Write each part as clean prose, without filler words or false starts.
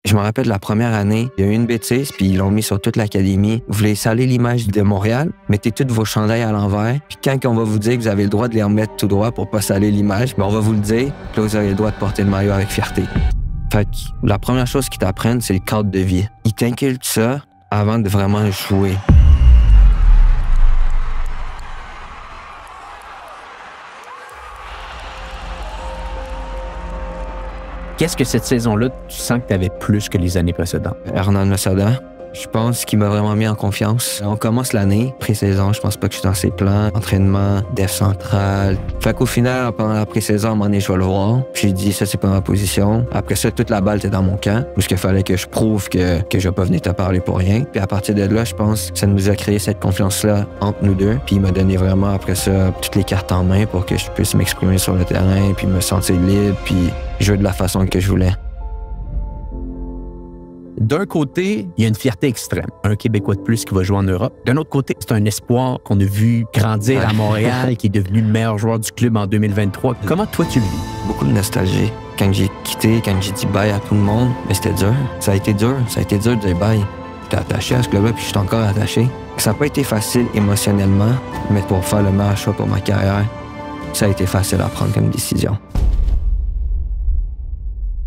Je me rappelle la première année, il y a eu une bêtise, puis ils l'ont mis sur toute l'académie. Vous voulez saler l'image de Montréal? Mettez tous vos chandails à l'envers. Puis quand on va vous dire que vous avez le droit de les remettre tout droit pour pas saler l'image, on va vous le dire, puis là, vous avez le droit de porter le maillot avec fierté. Fait que la première chose qu'ils t'apprennent, c'est le cadre de vie. Ils t'inculquent ça avant de vraiment jouer. Qu'est-ce que cette saison-là, tu sens que tu avais plus que les années précédentes? Hernan Losada, je pense qu'il m'a vraiment mis en confiance. On commence l'année, pré-saison, je pense pas que je suis dans ses plans. Entraînement, def central. Fait qu'au final, pendant la pré-saison, à un moment donné, je vais le voir. J'ai dit, ça, c'est pas ma position. Après ça, toute la balle était dans mon camp. Parce qu'il fallait que je prouve que je vais pas venir te parler pour rien. Puis à partir de là, je pense que ça nous a créé cette confiance-là entre nous deux. Puis il m'a donné vraiment, après ça, toutes les cartes en main pour que je puisse m'exprimer sur le terrain, puis me sentir libre, puis jouer de la façon que je voulais. D'un côté, il y a une fierté extrême. Un Québécois de plus qui va jouer en Europe. D'un autre côté, c'est un espoir qu'on a vu grandir à Montréal, qui est devenu le meilleur joueur du club en 2023. Comment toi, tu le vis? Beaucoup de nostalgie. Quand j'ai quitté, quand j'ai dit bye à tout le monde, mais c'était dur. Ça a été dur de dire bye. J'étais attaché à ce club-là, puis je suis encore attaché. Ça n'a pas été facile émotionnellement, mais pour faire le meilleur choix pour ma carrière, ça a été facile à prendre comme décision.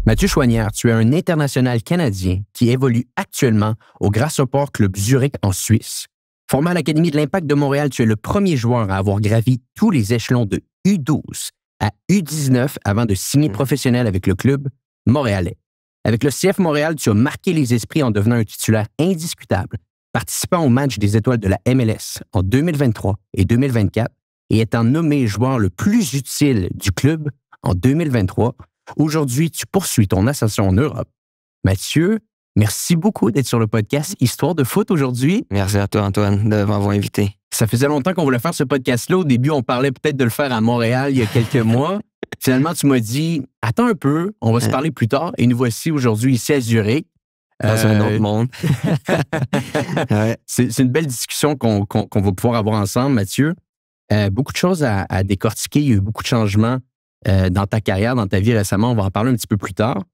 Mathieu Choinière, tu es un international canadien qui évolue actuellement au Grasshopper Club Zurich en Suisse. Formé à l'Académie de l'Impact de Montréal, tu es le premier joueur à avoir gravi tous les échelons de U12 à U19 avant de signer professionnel avec le club montréalais. Avec le CF Montréal, tu as marqué les esprits en devenant un titulaire indiscutable, participant au match des étoiles de la MLS en 2023 et 2024 et étant nommé joueur le plus utile du club en 2023. Aujourd'hui, tu poursuis ton ascension en Europe. Mathieu, merci beaucoup d'être sur le podcast Histoire de foot aujourd'hui. Merci à toi, Antoine, de m'avoir invité. Ça faisait longtemps qu'on voulait faire ce podcast-là. Au début, on parlait peut-être de le faire à Montréal il y a quelques mois. Finalement, tu m'as dit, attends un peu, on va se parler plus tard. Et nous voici aujourd'hui ici à Zurich. Dans un autre monde. Ouais. C'est une belle discussion qu'on va pouvoir avoir ensemble, Mathieu. Beaucoup de choses à décortiquer. Il y a eu beaucoup de changements dans ta carrière, dans ta vie récemment. On va en parler un petit peu plus tard.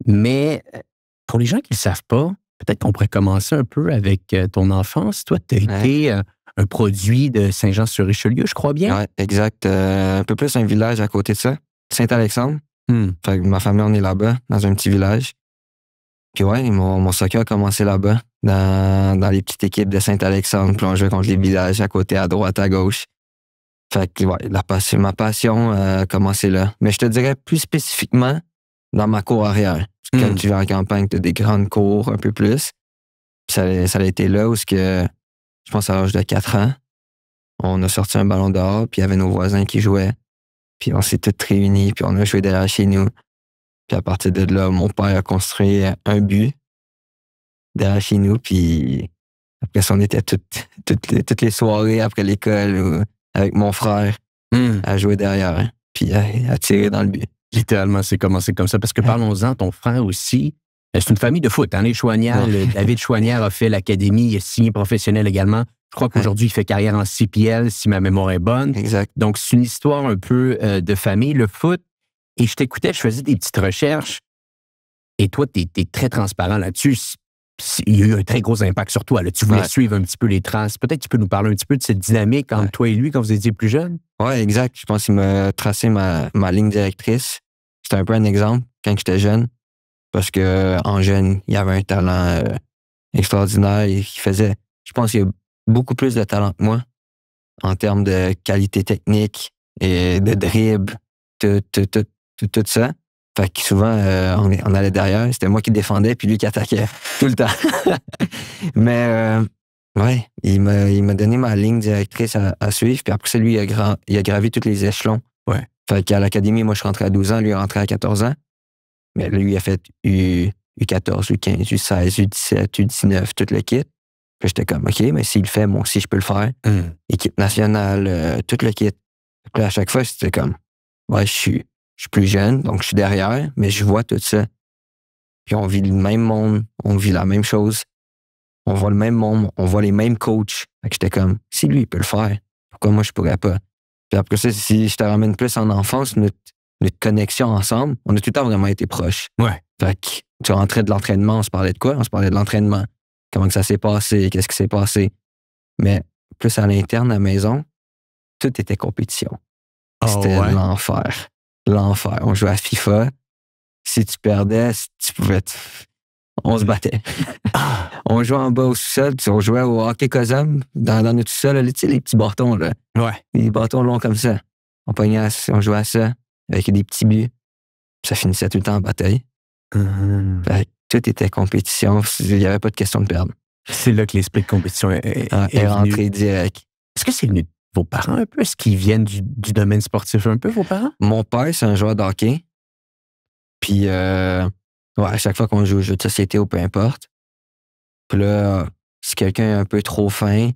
Mais pour les gens qui ne le savent pas, peut-être qu'on pourrait commencer un peu avec ton enfance. Toi, tu as été un produit de Saint-Jean-sur-Richelieu, je crois bien? Oui, exact. Un peu plus un village à côté de ça. Saint-Alexandre. Fait que ma famille, on est là-bas, dans un petit village. Puis ouais, mon soccer a commencé là-bas, dans les petites équipes de Saint-Alexandre. Puis on jouait contre les villages à côté, à droite, à gauche. Fait que, ouais, ma passion a commencé là. Mais je te dirais plus spécifiquement dans ma cour arrière. Parce que quand tu vas en campagne, tu as des grandes cours un peu plus. Ça a été là où, je pense à l'âge de 4 ans, on a sorti un ballon dehors, puis il y avait nos voisins qui jouaient. Puis on s'est tous réunis, puis on a joué derrière chez nous. Puis à partir de là, mon père a construit un but derrière chez nous. Puis après ça, on était toutes les soirées après l'école avec mon frère à jouer derrière, puis à tirer dans le but. Littéralement, c'est commencé comme ça. Parce que parlons-en, ton frère aussi, c'est une famille de foot. Hein? Les Choinière, David Choinière a fait l'académie, il a signé professionnel également. Je crois qu'aujourd'hui, il fait carrière en CPL, si ma mémoire est bonne. Exact. Donc, c'est une histoire un peu de famille, le foot. Et je t'écoutais, je faisais des petites recherches. Et toi, tu es très transparent là-dessus. Il y a eu un très gros impact sur toi. Là. Tu voulais suivre un petit peu les traces. Peut-être tu peux nous parler un petit peu de cette dynamique entre toi et lui quand vous étiez plus jeune? Oui, exact. Je pense qu'il m'a tracé ma ligne directrice. C'était un peu un exemple quand j'étais jeune. Parce qu'en jeune, il avait un talent extraordinaire. Et je pense qu'il a beaucoup plus de talent que moi en termes de qualité technique et de dribble, tout ça. Fait que souvent, on allait derrière. C'était moi qui défendais, puis lui qui attaquait tout le temps. Mais ouais, il m'a donné ma ligne directrice à suivre. Puis après ça, lui, il a gravi tous les échelons. Ouais. Fait qu'à l'académie, moi, je suis rentré à 12 ans. Lui, il est rentré à 14 ans. Mais lui, il a fait U14, U15, U16, U17, U19, tout le kit. Puis j'étais comme, OK, mais s'il le fait, moi aussi, je peux le faire. Équipe nationale, tout le kit. Puis à chaque fois, c'était comme, ouais, je suis plus jeune, donc je suis derrière, mais je vois tout ça. Puis on vit le même monde, on vit la même chose. On voit le même monde, on voit les mêmes coachs. Fait que j'étais comme, si lui, il peut le faire, pourquoi moi, je pourrais pas? Puis après ça, si je te ramène plus en enfance, notre connexion ensemble, on a tout le temps vraiment été proches. Ouais. Fait que tu rentrais de l'entraînement, on se parlait de quoi? On se parlait de l'entraînement. Comment que ça s'est passé? Qu'est-ce qui s'est passé? Mais plus à l'interne, à la maison, tout était compétition. C'était l'enfer. L'enfer. On jouait à FIFA. Si tu perdais, si tu pouvais... On se battait. On jouait en bas au sous-sol, puis on jouait au hockey cosum dans notre sous-sol, là, tu sais, les petits bâtons, là. Ouais. Les bâtons longs comme ça. On jouait à ça avec des petits buts. Ça finissait tout le temps en bataille. Fait que tout était compétition. Il n'y avait pas de question de perdre. C'est là que l'esprit de compétition est rentré direct. Est-ce que c'est venu de vos parents un peu? Est-ce qu'ils viennent du domaine sportif un peu, vos parents? Mon père, c'est un joueur de hockey. Puis, à chaque fois qu'on joue aux jeux de société ou peu importe, puis là, si quelqu'un est un peu trop fin,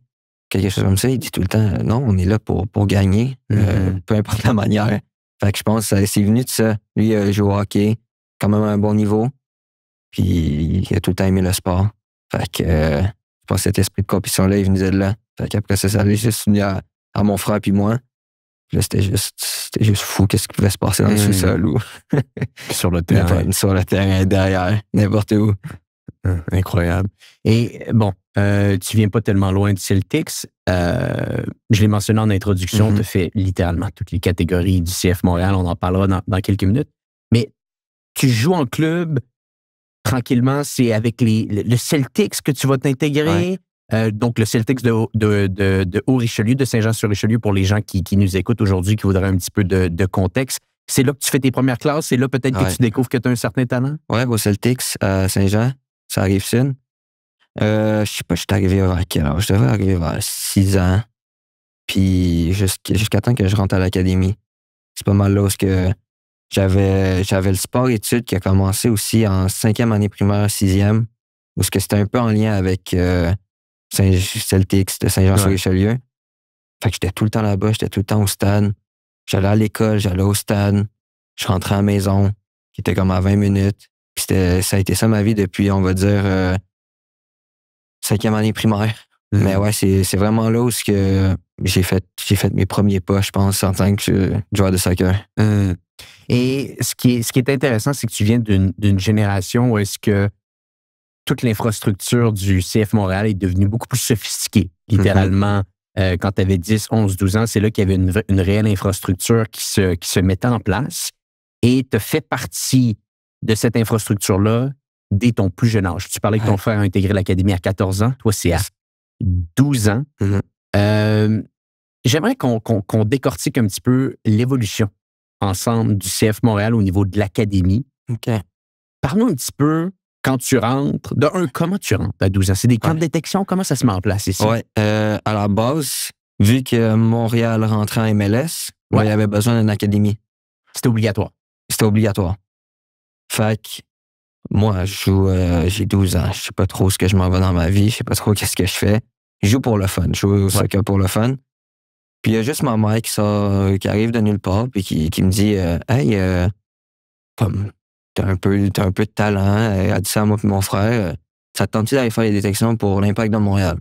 quelque chose comme ça, il dit tout le temps, non, on est là pour gagner, peu importe la manière. Fait que je pense que c'est venu de ça. Lui, il joue au hockey, quand même à un bon niveau, puis il a tout le temps aimé le sport. Fait que je pense que cet esprit de compétition-là, il venait de là. Fait qu'après ça allait juste venu à mon frère puis moi. Puis là, c'était juste fou qu'est-ce qui pouvait se passer dans le sous-sol ou sur le terrain. Sur le terrain, derrière, n'importe où. Incroyable. Et bon, tu viens pas tellement loin du Celtics. Je l'ai mentionné en introduction, tu as fait littéralement toutes les catégories du CF Montréal. On en parlera dans quelques minutes. Mais tu joues en club, tranquillement, c'est avec le Celtics que tu vas t'intégrer. Donc, le Celtics de Haut-Richelieu, de Saint-Jean-sur-Richelieu, pour les gens qui nous écoutent aujourd'hui, qui voudraient un petit peu de contexte. C'est là que tu fais tes premières classes? C'est là peut-être que tu découvres que tu as un certain talent? Oui, au Celtics, à Saint-Jean, ça arrive sud. Je sais pas, je suis arrivé vers quel âge? Je devais arriver vers 6 ans. Puis jusqu'à temps que je rentre à l'académie. C'est pas mal là où j'avais le sport-études qui a commencé aussi en 5e année primaire, 6e, où c'était un peu en lien avec Celtics de Saint-Jean-sur-Richelieu. Fait que j'étais tout le temps là-bas, j'étais tout le temps au stade. J'allais à l'école, j'allais au stade. Je rentrais à la maison, qui était comme à 20 minutes. Puis ça a été ça ma vie depuis, on va dire, 5e année primaire. Mais ouais, c'est vraiment là où j'ai fait mes premiers pas, je pense, en tant que joueur de soccer. Et ce qui est intéressant, c'est que tu viens d'une génération où est-ce que toute l'infrastructure du CF Montréal est devenue beaucoup plus sophistiquée. Littéralement, quand tu avais 10, 11, 12 ans, c'est là qu'il y avait une réelle infrastructure qui se mettait en place. Et tu fais partie de cette infrastructure-là dès ton plus jeune âge. Tu parlais que ton frère a intégré l'académie à 14 ans. Toi, c'est à 12 ans. J'aimerais qu'on décortique un petit peu l'évolution ensemble du CF Montréal au niveau de l'académie. OK. Parle-nous un petit peu, quand tu rentres, comment tu rentres à 12 ans? C'est des camps de détection? Comment ça se met en place ici? Oui. À la base, vu que Montréal rentrait en MLS, il y avait besoin d'une académie. C'était obligatoire? C'était obligatoire. Fait que moi, je joue, j'ai 12 ans. Je sais pas trop ce que je m'en vais dans ma vie. Je sais pas trop qu'est-ce que je fais. Je joue pour le fun. Je joue au soccer pour le fun. Puis il y a juste ma mère qui arrive de nulle part puis qui me dit Hey, comme t'as un peu de talent. Elle a dit ça à moi et mon frère. Ça te tente-tu d'aller faire les détections pour l'Impact de Montréal?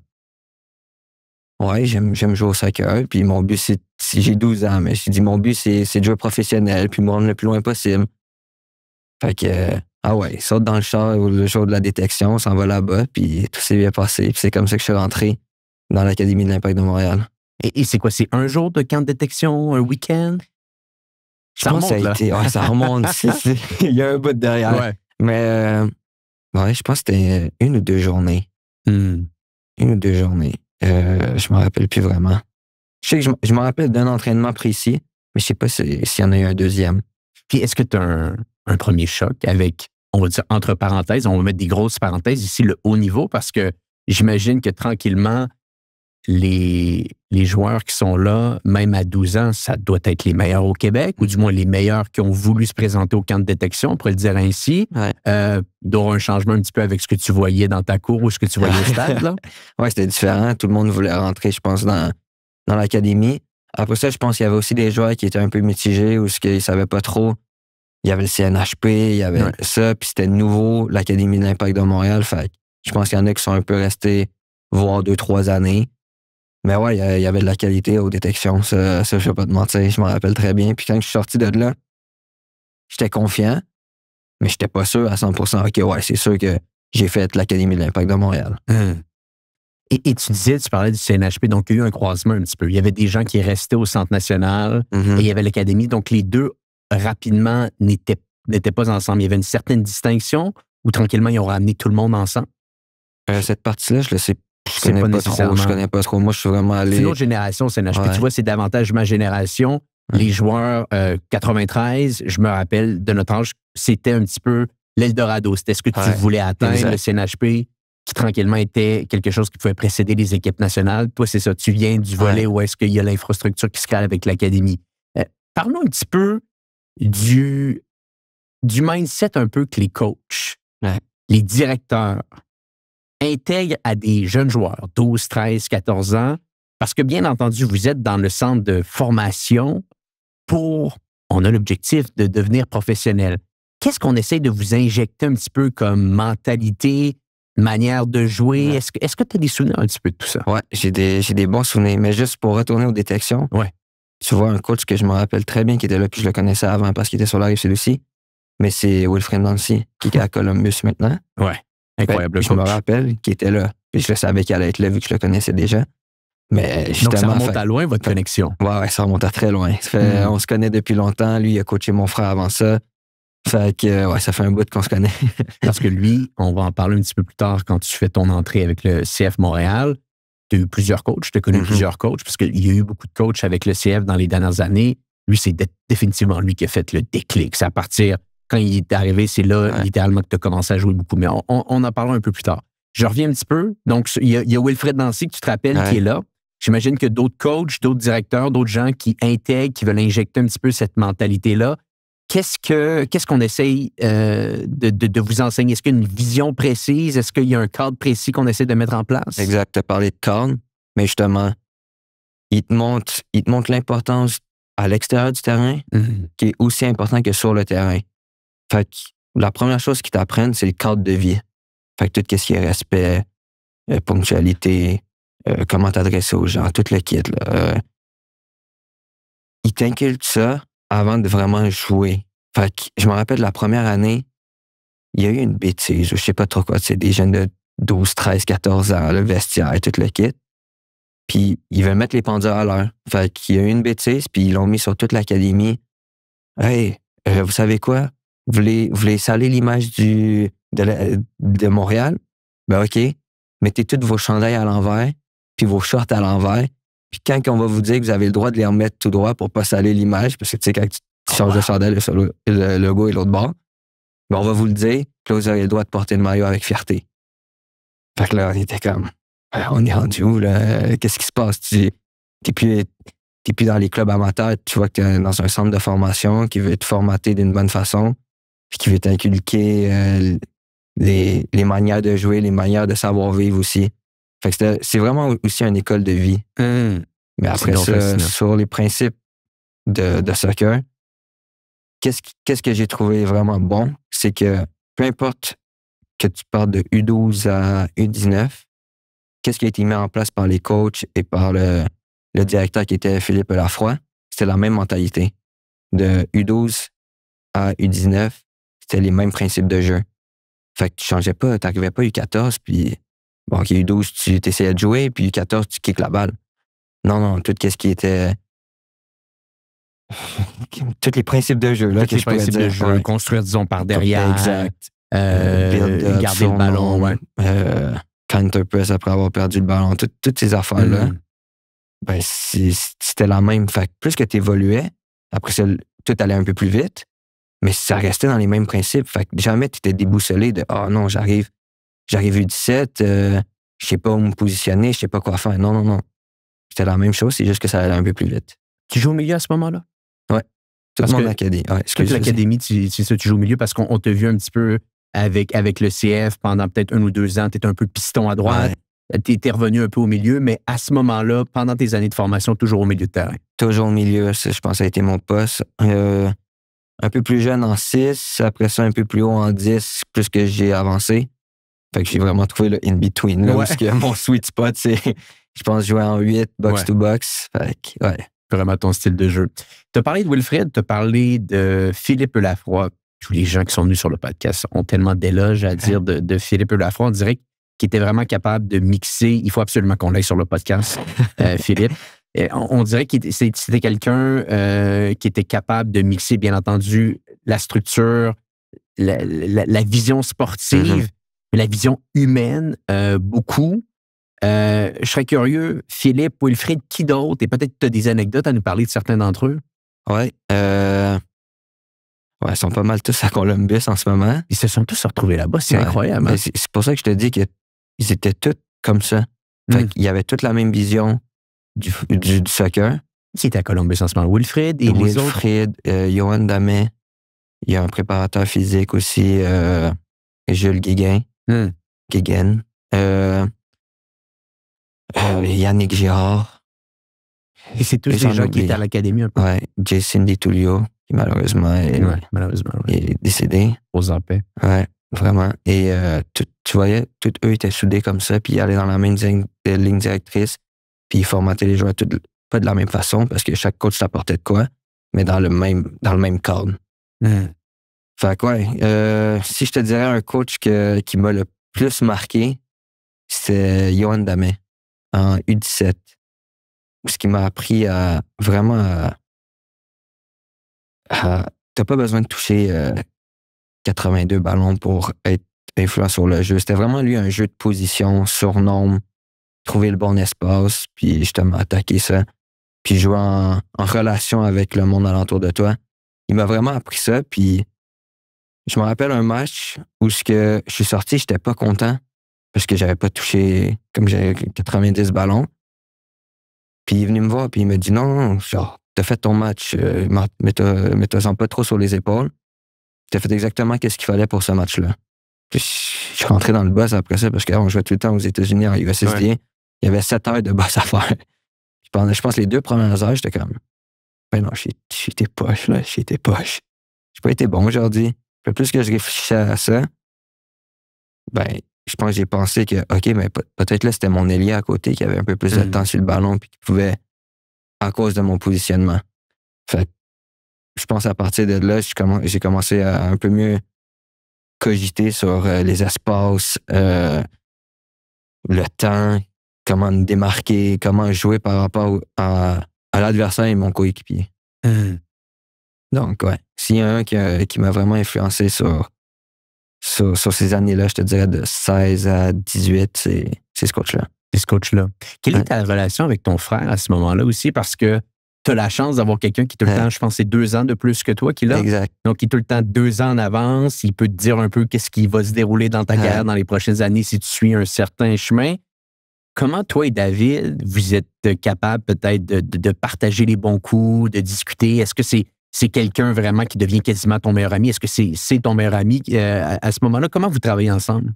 Ouais, j'aime jouer au soccer. Puis mon but, j'ai 12 ans, mais j'ai dit mon but, c'est de jouer professionnel puis me rendre le plus loin possible. Fait que saute dans le char le jour de la détection, on s'en va là-bas, puis tout s'est bien passé. Puis c'est comme ça que je suis rentré dans l'Académie de l'Impact de Montréal. Et c'est quoi? C'est un jour de camp de détection, un week-end? Je pense que ça remonte. Il y a un bout derrière. Ouais. Mais je pense que c'était 1 ou 2 journées. 1 ou 2 journées. Je me rappelle plus vraiment. Je sais que je me rappelle d'un entraînement précis, mais je sais pas s'il y en a eu un deuxième. Puis est-ce que tu as un premier choc avec, on va dire entre parenthèses, on va mettre des grosses parenthèses ici, le haut niveau, parce que j'imagine que tranquillement, les joueurs qui sont là, même à 12 ans, ça doit être les meilleurs au Québec, ou du moins les meilleurs qui ont voulu se présenter au camp de détection, on pourrait le dire ainsi. Ouais. D'avoir un changement un petit peu avec ce que tu voyais dans ta cour ou ce que tu voyais au stade, là. Oui, c'était différent. Tout le monde voulait rentrer, je pense, dans l'académie. Après ça, je pense qu'il y avait aussi des joueurs qui étaient un peu mitigés ou qu'ils ne savaient pas trop. Il y avait le CNHP, il y avait ça, puis c'était nouveau, l'Académie de l'Impact de Montréal. Fait que je pense qu'il y en a qui sont un peu restés voir 2-3 années. Mais ouais, il y avait de la qualité aux détections. Ça, je vais pas te mentir, je m'en rappelle très bien. Puis quand je suis sorti de là, j'étais confiant. Mais j'étais pas sûr à 100%. OK, ouais, c'est sûr que j'ai fait l'Académie de l'Impact de Montréal. Et tu parlais du CNHP, donc il y a eu un croisement un petit peu. Il y avait des gens qui restaient au Centre national et il y avait l'Académie. Donc les deux, rapidement, n'étaient pas ensemble. Il y avait une certaine distinction ou tranquillement, ils ont ramené tout le monde ensemble? Cette partie-là, je connais pas trop. Moi, je suis vraiment allé... C'est une autre génération, CNHP. Ouais. Tu vois, c'est davantage ma génération. Les joueurs 93, je me rappelle, de notre âge, c'était un petit peu l'Eldorado. C'était ce que tu voulais atteindre, exact. Le CNHP, qui tranquillement était quelque chose qui pouvait précéder les équipes nationales. Toi, c'est ça. Tu viens du volet où est-ce qu'il y a l'infrastructure qui se crée avec l'Académie. Parlons un petit peu du mindset un peu que les coachs, les directeurs intègrent à des jeunes joueurs, 12, 13, 14 ans, parce que bien entendu, vous êtes dans le centre de formation on a l'objectif de devenir professionnel. Qu'est-ce qu'on essaie de vous injecter un petit peu comme mentalité, manière de jouer? Ouais. Est-ce que tu as des souvenirs un petit peu de tout ça? Oui, j'ai des bons souvenirs. Mais juste pour retourner aux détections, tu vois un coach que je me rappelle très bien qui était là, puis je le connaissais avant parce qu'il était sur la rive-sud aussi, mais c'est Wilfred Nancy, qui est à Columbus maintenant. Oui, incroyable. Je me rappelle qu'il était là, puis je savais qu'il allait être là vu que je le connaissais déjà. Mais donc, ça remonte à loin, votre connexion? Oui, ça remonte à très loin. On se connaît depuis longtemps. Lui, il a coaché mon frère avant ça. Fait que, ça fait un bout qu'on se connaît. Parce que lui, on va en parler un petit peu plus tard quand tu fais ton entrée avec le CF Montréal. Tu as eu plusieurs coachs, tu as connu plusieurs coachs, parce qu'il y a eu beaucoup de coachs avec le CF dans les dernières années. Lui, c'est définitivement lui qui a fait le déclic. C'est à partir, quand il est arrivé, c'est là, littéralement, que tu as commencé à jouer beaucoup. Mais on en parlera un peu plus tard. Je reviens un petit peu. Donc, il y a Wilfred Nancy, que tu te rappelles, qui est là. J'imagine que d'autres coachs, d'autres directeurs, d'autres gens qui intègrent, qui veulent injecter un petit peu cette mentalité-là. Qu'est-ce qu'on essaye de vous enseigner? Est-ce qu'il y a une vision précise? Est-ce qu'il y a un cadre précis qu'on essaie de mettre en place? Exact. Tu as parlé de cadre, mais justement, il te montre l'importance à l'extérieur du terrain, qui est aussi important que sur le terrain. Fait que la première chose qu'ils t'apprennent, c'est le cadre de vie. Fait que tout ce qui est respect, ponctualité, comment t'adresser aux gens, tout le kit. Ils t'inculquent ça avant de vraiment jouer. Fait que je me rappelle la première année, il y a eu une bêtise, je sais pas trop quoi, c'est des jeunes de 12, 13, 14 ans, le vestiaire, tout le kit. Puis ils veulent mettre les pendules à l'heure. Fait qu'il y a eu une bêtise, puis ils l'ont mis sur toute l'académie. Hey, vous savez quoi? Vous voulez saler l'image de Montréal? Ben OK, mettez tous vos chandails à l'envers, puis vos shorts à l'envers. Puis quand on va vous dire que vous avez le droit de les remettre tout droit pour pas saler l'image, parce que tu sais, quand tu changes de chandail, le logo est l'autre bord, ben on va vous le dire, puis là, vous avez le droit de porter le maillot avec fierté. Fait que là, on était comme, on est rendu où, là? Qu'est-ce qui se passe? T'es plus dans les clubs amateurs, tu vois que t'es dans un centre de formation qui veut te formater d'une bonne façon, puis qui veut t'inculquer les manières de jouer, les manières de savoir vivre aussi. Fait que c'est vraiment aussi une école de vie. Mais après ça, sur les principes de soccer, qu'est-ce que j'ai trouvé vraiment bon, c'est que peu importe que tu parles de U12 à U19, qu'est-ce qui a été mis en place par les coachs et par le directeur qui était Philippe Lafroy, c'était la même mentalité. De U12 à U19, c'était les mêmes principes de jeu. Fait que tu changeais pas, t'arrivais pas U14, puis bon, OK, U12, tu t'essayais de jouer, puis U14, tu kicks la balle. Non, tout ce qui était... tous les principes de jeu, là, que je pourrais dire. De jeu, construire, disons, par derrière. Exact. Garder le ballon, counter-press après avoir perdu le ballon, toutes ces affaires-là, ben, c'était la même. Fait que plus que tu évoluais, après ça, tout allait un peu plus vite, mais ça restait dans les mêmes principes. Fait que jamais tu étais déboussolé de « Ah non, j'arrive U17, je sais pas où me positionner, je sais pas quoi faire. » Non. C'était la même chose, c'est juste que ça allait un peu plus vite. Tu joues au milieu à ce moment-là? Oui. Toute mon académie. Ouais, toute l'académie, tu joues au milieu parce qu'on t'a vu un petit peu avec le CF pendant peut-être 1 ou 2 ans. Tu étais un peu piston à droite. Tu étais revenu un peu au milieu, mais à ce moment-là, pendant tes années de formation, toujours au milieu de terrain. Toujours au milieu, je pense que ça a été mon poste. Un peu plus jeune en 6, après ça un peu plus haut en 10, plus que j'ai avancé. Fait que j'ai vraiment trouvé le in-between, là, parce que mon sweet spot, c'est, je pense, jouer en 8, box-to-box. Fait que, vraiment ton style de jeu. Tu as parlé de Wilfred, tu as parlé de Philippe Lafroy. tous les gens qui sont venus sur le podcast ont tellement d'éloges à dire de Philippe Lafroy. On dirait qu'il était vraiment capable de mixer. Il faut absolument qu'on l'aille sur le podcast, Philippe. On dirait que c'était quelqu'un qui était capable de mixer, bien entendu, la structure, la vision sportive, mais la vision humaine, beaucoup. Je serais curieux, Philippe, Wilfrid, qui d'autre? Et peut-être tu as des anecdotes à nous parler de certains d'entre eux. Ouais. Ils sont pas mal tous à Columbus en ce moment. Ils se sont tous retrouvés là-bas, c'est incroyable. Hein? C'est pour ça que je te dis qu'ils étaient tous comme ça. Fait qu'ils avaient toute la même vision du soccer. Qui était à Columbus en ce moment? Wilfrid et les autres? Wilfrid, Johan Damet. Il y a un préparateur physique aussi, Jules Guéguin. Guéguin. Yannick Girard. Et c'est tous des gens qui étaient à l'académie un peu. Ouais, Jason DiTullio, qui malheureusement est décédé. Aux en paix. Ouais, vraiment. Et tu voyais, tous eux étaient soudés comme ça, puis ils allaient dans la même ligne directrice, puis ils formataient les joueurs pas de la même façon, parce que chaque coach t'apportait de quoi, mais dans le même cadre. Fait que si je te dirais un coach qui m'a le plus marqué, c'est Johan Damet, en U17. Ce qui m'a appris à vraiment t'as pas besoin de toucher 82 ballons pour être influent sur le jeu. C'était vraiment lui un jeu de position, surnombre, trouver le bon espace, puis justement attaquer ça, puis jouer en relation avec le monde alentour de toi. Il m'a vraiment appris ça, puis je me rappelle un match où je suis sorti, j'étais pas content parce que j'avais pas touché comme j'avais 90 ballons. Puis il est venu me voir, puis il m'a dit non, genre, t'as fait ton match, mets-toi-en pas trop sur les épaules. T'as fait exactement ce qu'il fallait pour ce match-là. Puis je suis rentré dans le boss après ça parce qu'on jouait tout le temps aux États-Unis en USSD. Il y avait 7 heures de boss à faire. Je pense les 2 premières heures, j'étais comme, ben non, j'étais poche, là, j'étais poche. J'ai pas été bon aujourd'hui. Plus que je réfléchissais à ça, ben, je pense que j'ai pensé que, OK, mais peut-être là, c'était mon ailier à côté qui avait un peu plus de temps sur le ballon puis qui pouvait, à cause de mon positionnement. Fait je pense à partir de là, j'ai commencé à un peu mieux cogiter sur les espaces, le temps, comment me démarquer, comment jouer par rapport à l'adversaire et mon coéquipier. Donc, ouais, s'il y a un qui m'a vraiment influencé sur ces années-là, je te dirais de 16 à 18, c'est ce coach-là. C'est ce coach-là. Quelle est ta relation avec ton frère à ce moment-là aussi? Parce que tu as la chance d'avoir quelqu'un qui, tout le temps, je pense, c'est 2 ans de plus que toi qu'il a. Exact. Donc, il est tout le temps 2 ans en avance. Il peut te dire un peu qu'est-ce qui va se dérouler dans ta carrière dans les prochaines années si tu suis un certain chemin. Comment toi et David, vous êtes capables peut-être de partager les bons coups, de discuter? Est-ce que c'est quelqu'un vraiment qui devient quasiment ton meilleur ami? Est-ce que c'est ton meilleur ami à ce moment-là? Comment vous travaillez ensemble?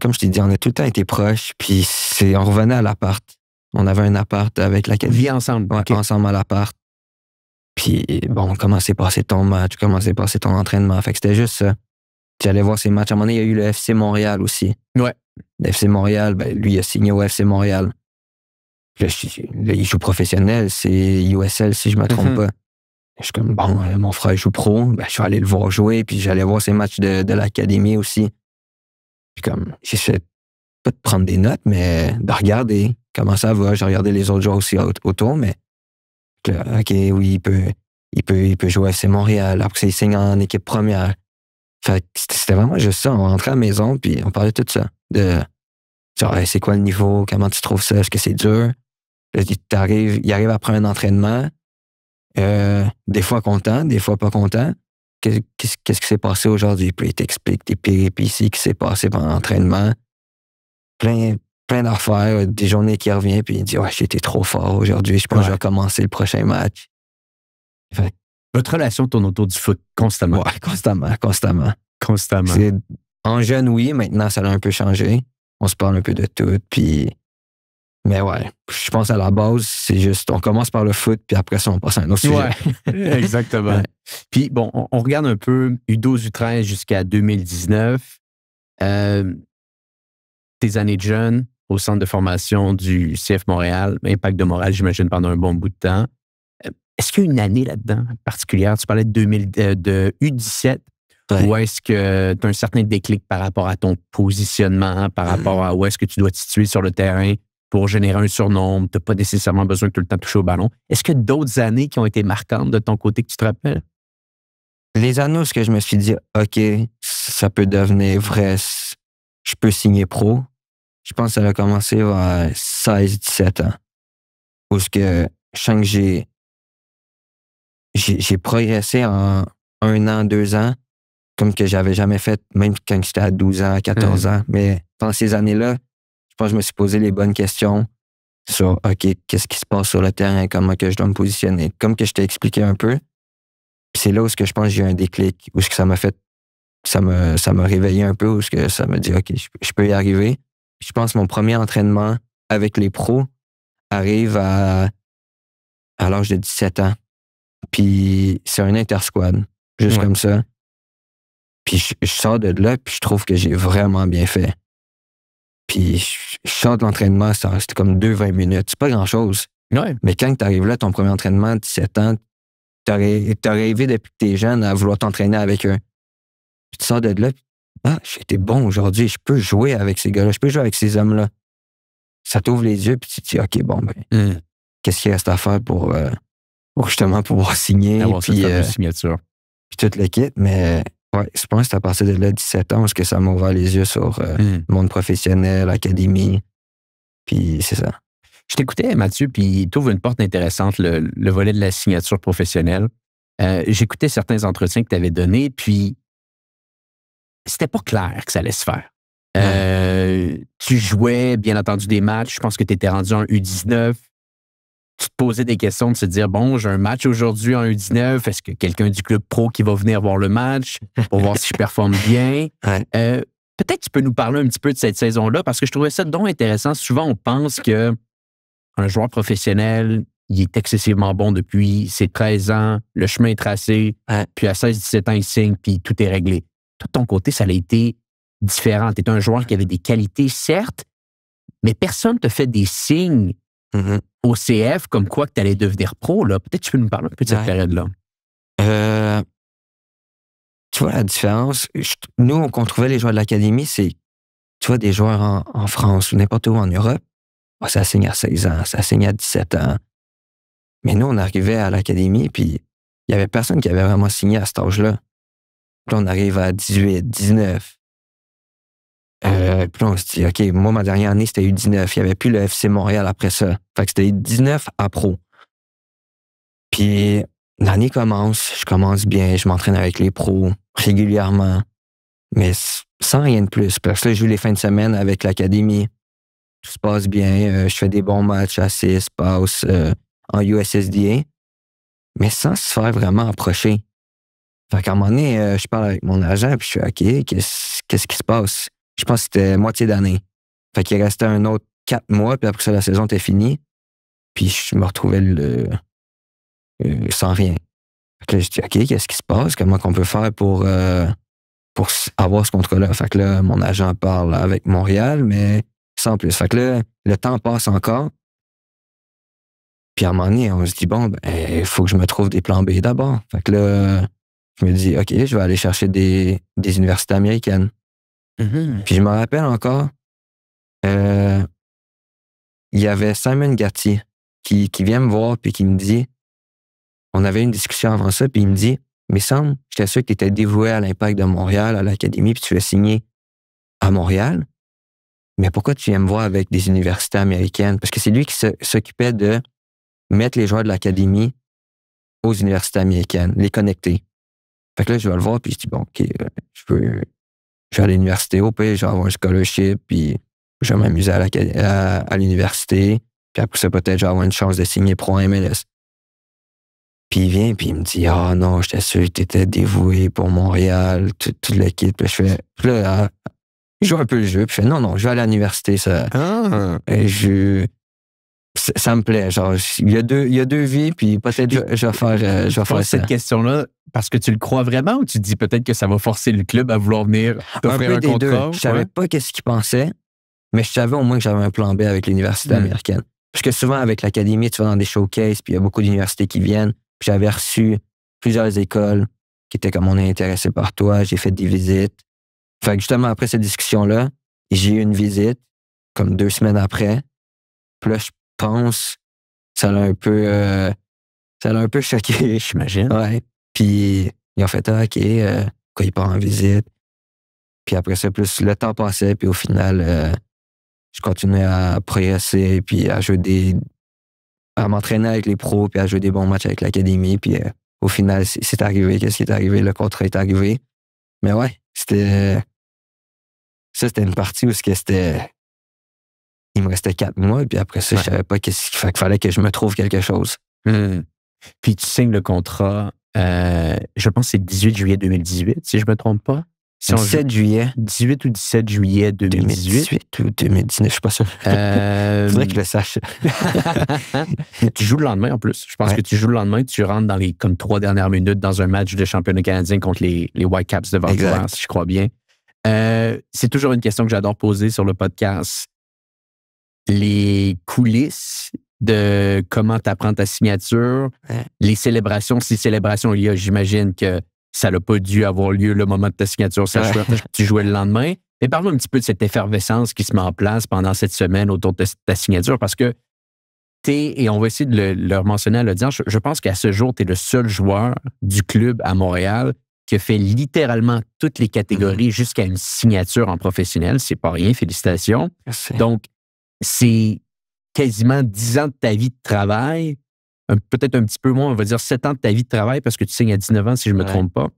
Comme je t'ai dit, on a tout le temps été proches, puis on revenait à l'appart. On avait un appart avec laquelle... On vit ensemble? Ouais, ensemble à l'appart. Puis, bon, comment s'est passé ton match? Comment s'est passé ton entraînement? Fait que c'était juste ça. J'allais voir ses matchs. À un moment donné, il y a eu le FC Montréal aussi. Ouais. Le FC Montréal, ben, lui, il a signé au FC Montréal. Là, il joue professionnel, c'est USL, si je ne me trompe pas. Je suis comme, bon, mon frère joue pro, ben, je vais aller le voir jouer, puis j'allais voir ses matchs de l'académie aussi. Puis comme, j'essaie pas de prendre des notes, mais de regarder comment ça va. J'ai regardé les autres joueurs aussi autour, mais là, OK, oui, il peut jouer à FC Montréal, après il signe en équipe première. Fait que c'était vraiment juste ça. On rentrait à la maison, puis on parlait de tout ça. De genre, hey, c'est quoi le niveau? Comment tu trouves ça? Est-ce que c'est dur? Là, il arrive après un entraînement, des fois content, des fois pas content. Qu'est-ce qui s'est passé aujourd'hui? Puis il t'explique des péripéties qui s'est passé pendant l'entraînement. Plein d'affaires, des journées qui reviennent, puis il dit, ouais, j'ai été trop fort aujourd'hui, je pense que je vais commencer le prochain match. Fait, votre relation tourne autour du foot constamment? Ouais, constamment. En jeune, oui, maintenant, ça a un peu changé. On se parle un peu de tout, puis... Mais ouais, je pense à la base, c'est juste, on commence par le foot, puis après ça, on passe à un autre sujet. Ouais, exactement. Ouais. Puis bon, on regarde un peu U12, U13 jusqu'à 2019. Tes années de jeune au centre de formation du CF Montréal, Impact de Montréal, j'imagine, pendant un bon bout de temps. Est-ce qu'il y a une année là-dedans particulière? Tu parlais de U17. Ouais. Ou est-ce que tu as un certain déclic par rapport à ton positionnement, par rapport à où est-ce que tu dois te situer sur le terrain pour générer un surnombre? Tu n'as pas nécessairement besoin de tout le temps toucher au ballon. Est-ce qu'il y a d'autres années qui ont été marquantes de ton côté que tu te rappelles? Les années où je me suis dit, OK, ça peut devenir vrai, je peux signer pro. Je pense que ça a commencé à 16-17 ans. Où ce que je sens que j'ai progressé en 1 an, 2 ans, comme que j'avais jamais fait, même quand j'étais à 12 ans, à 14 ans. Mais pendant ces années-là, je pense que je me suis posé les bonnes questions sur, OK, qu'est-ce qui se passe sur le terrain, comment que je dois me positionner. Comme que je t'ai expliqué un peu, c'est là où je pense que j'ai eu un déclic, où ça m'a fait, ça m'a réveillé un peu, où ça m'a dit, OK, je peux y arriver. Je pense que mon premier entraînement avec les pros arrive à l'âge de 17 ans. Puis c'est un intersquad, juste comme ça. Puis je sors de là, puis je trouve que j'ai vraiment bien fait. Puis je sors de l'entraînement, c'était comme 2-20 minutes. C'est pas grand-chose. Ouais. Mais quand tu arrives là, ton premier entraînement à 17 ans, t'as rêvé depuis que t'es jeune à vouloir t'entraîner avec eux. Puis tu sors de là, j'ai été bon aujourd'hui. Je peux jouer avec ces gars-là. Je peux jouer avec ces hommes-là. Ça t'ouvre les yeux, puis tu te dis, OK, bon, qu'est-ce qu'il reste à faire pour justement pouvoir signer? Avoir puis, cette signature. Puis tout le kit. Mais ouais, je pense que c'est à partir de là, 17 ans, que ça m'a ouvert les yeux sur le monde professionnel, l'académie. Puis c'est ça. Je t'écoutais, Mathieu, puis tu ouvres une porte intéressante, le volet de la signature professionnelle. J'écoutais certains entretiens que tu avais donnés, puis c'était pas clair que ça allait se faire. Tu jouais, bien entendu, des matchs. Je pense que tu étais rendu en U19. Tu te posais des questions de se dire, bon, j'ai un match aujourd'hui en U19. Est-ce que quelqu'un du club pro qui va venir voir le match pour voir si je performe bien? Peut-être que tu peux nous parler un petit peu de cette saison-là, parce que je trouvais ça donc intéressant. Souvent, on pense que un joueur professionnel, il est excessivement bon depuis ses 13 ans, le chemin est tracé, puis à 16-17 ans, il signe, puis tout est réglé. Toi, de ton côté, ça a été différent. Tu es un joueur qui avait des qualités, certes, mais personne ne te fait des signes au CF comme quoi que tu allais devenir pro. Là. Peut-être que tu peux nous parler un peu de cette période-là. Tu vois la différence? Nous, qu'on trouvait les joueurs de l'académie, c'est, tu vois, des joueurs en France ou n'importe où en Europe, ça signe à 16 ans, ça signe à 17 ans. Mais nous, on arrivait à l'académie, puis il n'y avait personne qui avait vraiment signé à cet âge-là. Puis là, on arrive à 18, 19. Puis là, on se dit, OK, moi, ma dernière année, c'était U19. Il n'y avait plus le FC Montréal après ça. Fait que c'était 19 à pro. Puis l'année commence, je commence bien, je m'entraîne avec les pros régulièrement, mais sans rien de plus. Parce que là, je joue les fins de semaine avec l'académie. Tout se passe bien, je fais des bons matchs à 6 passes en USSDA, mais sans se faire vraiment approcher. Fait qu'à un moment donné, je parle avec mon agent, puis je suis OK, qu'est-ce qui se passe? Je pense que c'était moitié d'année. Fait qu'il restait un autre 4 mois, puis après ça, la saison était finie. Puis je me retrouvais sans rien. Fait que là, je dis OK, qu'est-ce qui se passe? Comment qu'on peut faire pour avoir ce contrat-là? Fait que là, mon agent parle avec Montréal, mais sans plus. Fait que là, le temps passe encore. Puis à un moment donné, on se dit, bon, il faut que je me trouve des plans B d'abord. Fait que là, je me dis, OK, je vais aller chercher des universités américaines. Puis je me rappelle encore, il y avait Simon Gatti qui vient me voir puis qui me dit, on avait une discussion avant ça, puis il me dit, mais semble, j'étais sûr que tu étais dévoué à l'Impact de Montréal, à l'académie, puis tu as signé à Montréal. Mais pourquoi tu viens me voir avec des universités américaines? Parce que c'est lui qui s'occupait de mettre les joueurs de l'académie aux universités américaines, les connecter. Fait que là, je vais le voir, puis je dis, bon, OK, je vais à l'université, au pays, je vais avoir un scholarship, puis je vais m'amuser à l'université, puis après ça, peut-être, je vais avoir une chance de signer pro en MLS. Puis il vient, puis il me dit, ah non, j'étais sûr que tu étais dévoué pour Montréal, toute l'équipe. Puis je fais, puis là, je joue un peu le jeu, puis je fais, non, je vais à l'université, ça. Et ça me plaît. Genre, il y a deux vies, puis peut-être je vais faire ça. Cette question-là, parce que tu le crois vraiment ou tu dis peut-être que ça va forcer le club à vouloir venir t'offrir un contrat? Je savais pas qu'est-ce qu'il pensait, mais je savais au moins que j'avais un plan B avec l'université américaine. Parce que souvent, avec l'académie, tu vas dans des showcases, puis il y a beaucoup d'universités qui viennent. Puis j'avais reçu plusieurs écoles qui étaient comme on est intéressé par toi. J'ai fait des visites. Fait que justement, après cette discussion-là, j'ai eu une visite comme 2 semaines après. Puis là, je pense ça l'a un peu choqué. J'imagine. Ouais. Puis ils ont fait OK, quand il part en visite. Puis après ça, plus le temps passait, puis au final, je continuais à progresser, puis à m'entraîner avec les pros, puis à jouer des bons matchs avec l'académie. Puis au final, c'est arrivé. Qu'est-ce qui est arrivé? Le contrat est arrivé. Mais ouais, c'était une partie où il me restait 4 mois, puis après ça, je savais pas qu'est-ce qu'il fallait que je me trouve quelque chose. Puis tu signes le contrat, je pense que c'est le 18 juillet 2018, si je me trompe pas. 17 juillet. 18 ou 17 juillet 2018. 2018 ou 2019, je suis pas sûr. Faudrait que je le sache. Tu joues le lendemain en plus. Je pense que tu joues le lendemain, tu rentres dans les comme 3 dernières minutes dans un match de championnat canadien contre les Whitecaps de Vancouver, si je crois bien. C'est toujours une question que j'adore poser sur le podcast. Les coulisses de comment tu apprends ta signature, les célébrations, si célébration il y a, j'imagine que ça n'a pas dû avoir lieu le moment de ta signature, tu jouais le lendemain. Mais parle-nous un petit peu de cette effervescence qui se met en place pendant cette semaine autour de ta signature, parce que et on va essayer de le mentionner à l'audience, je pense qu'à ce jour, tu es le seul joueur du club à Montréal qui a fait littéralement toutes les catégories jusqu'à une signature en professionnel. C'est pas rien, félicitations. Merci. Donc, c'est quasiment 10 ans de ta vie de travail, peut-être un petit peu moins, on va dire 7 ans de ta vie de travail, parce que tu signes à 19 ans, si je ne me trompe pas,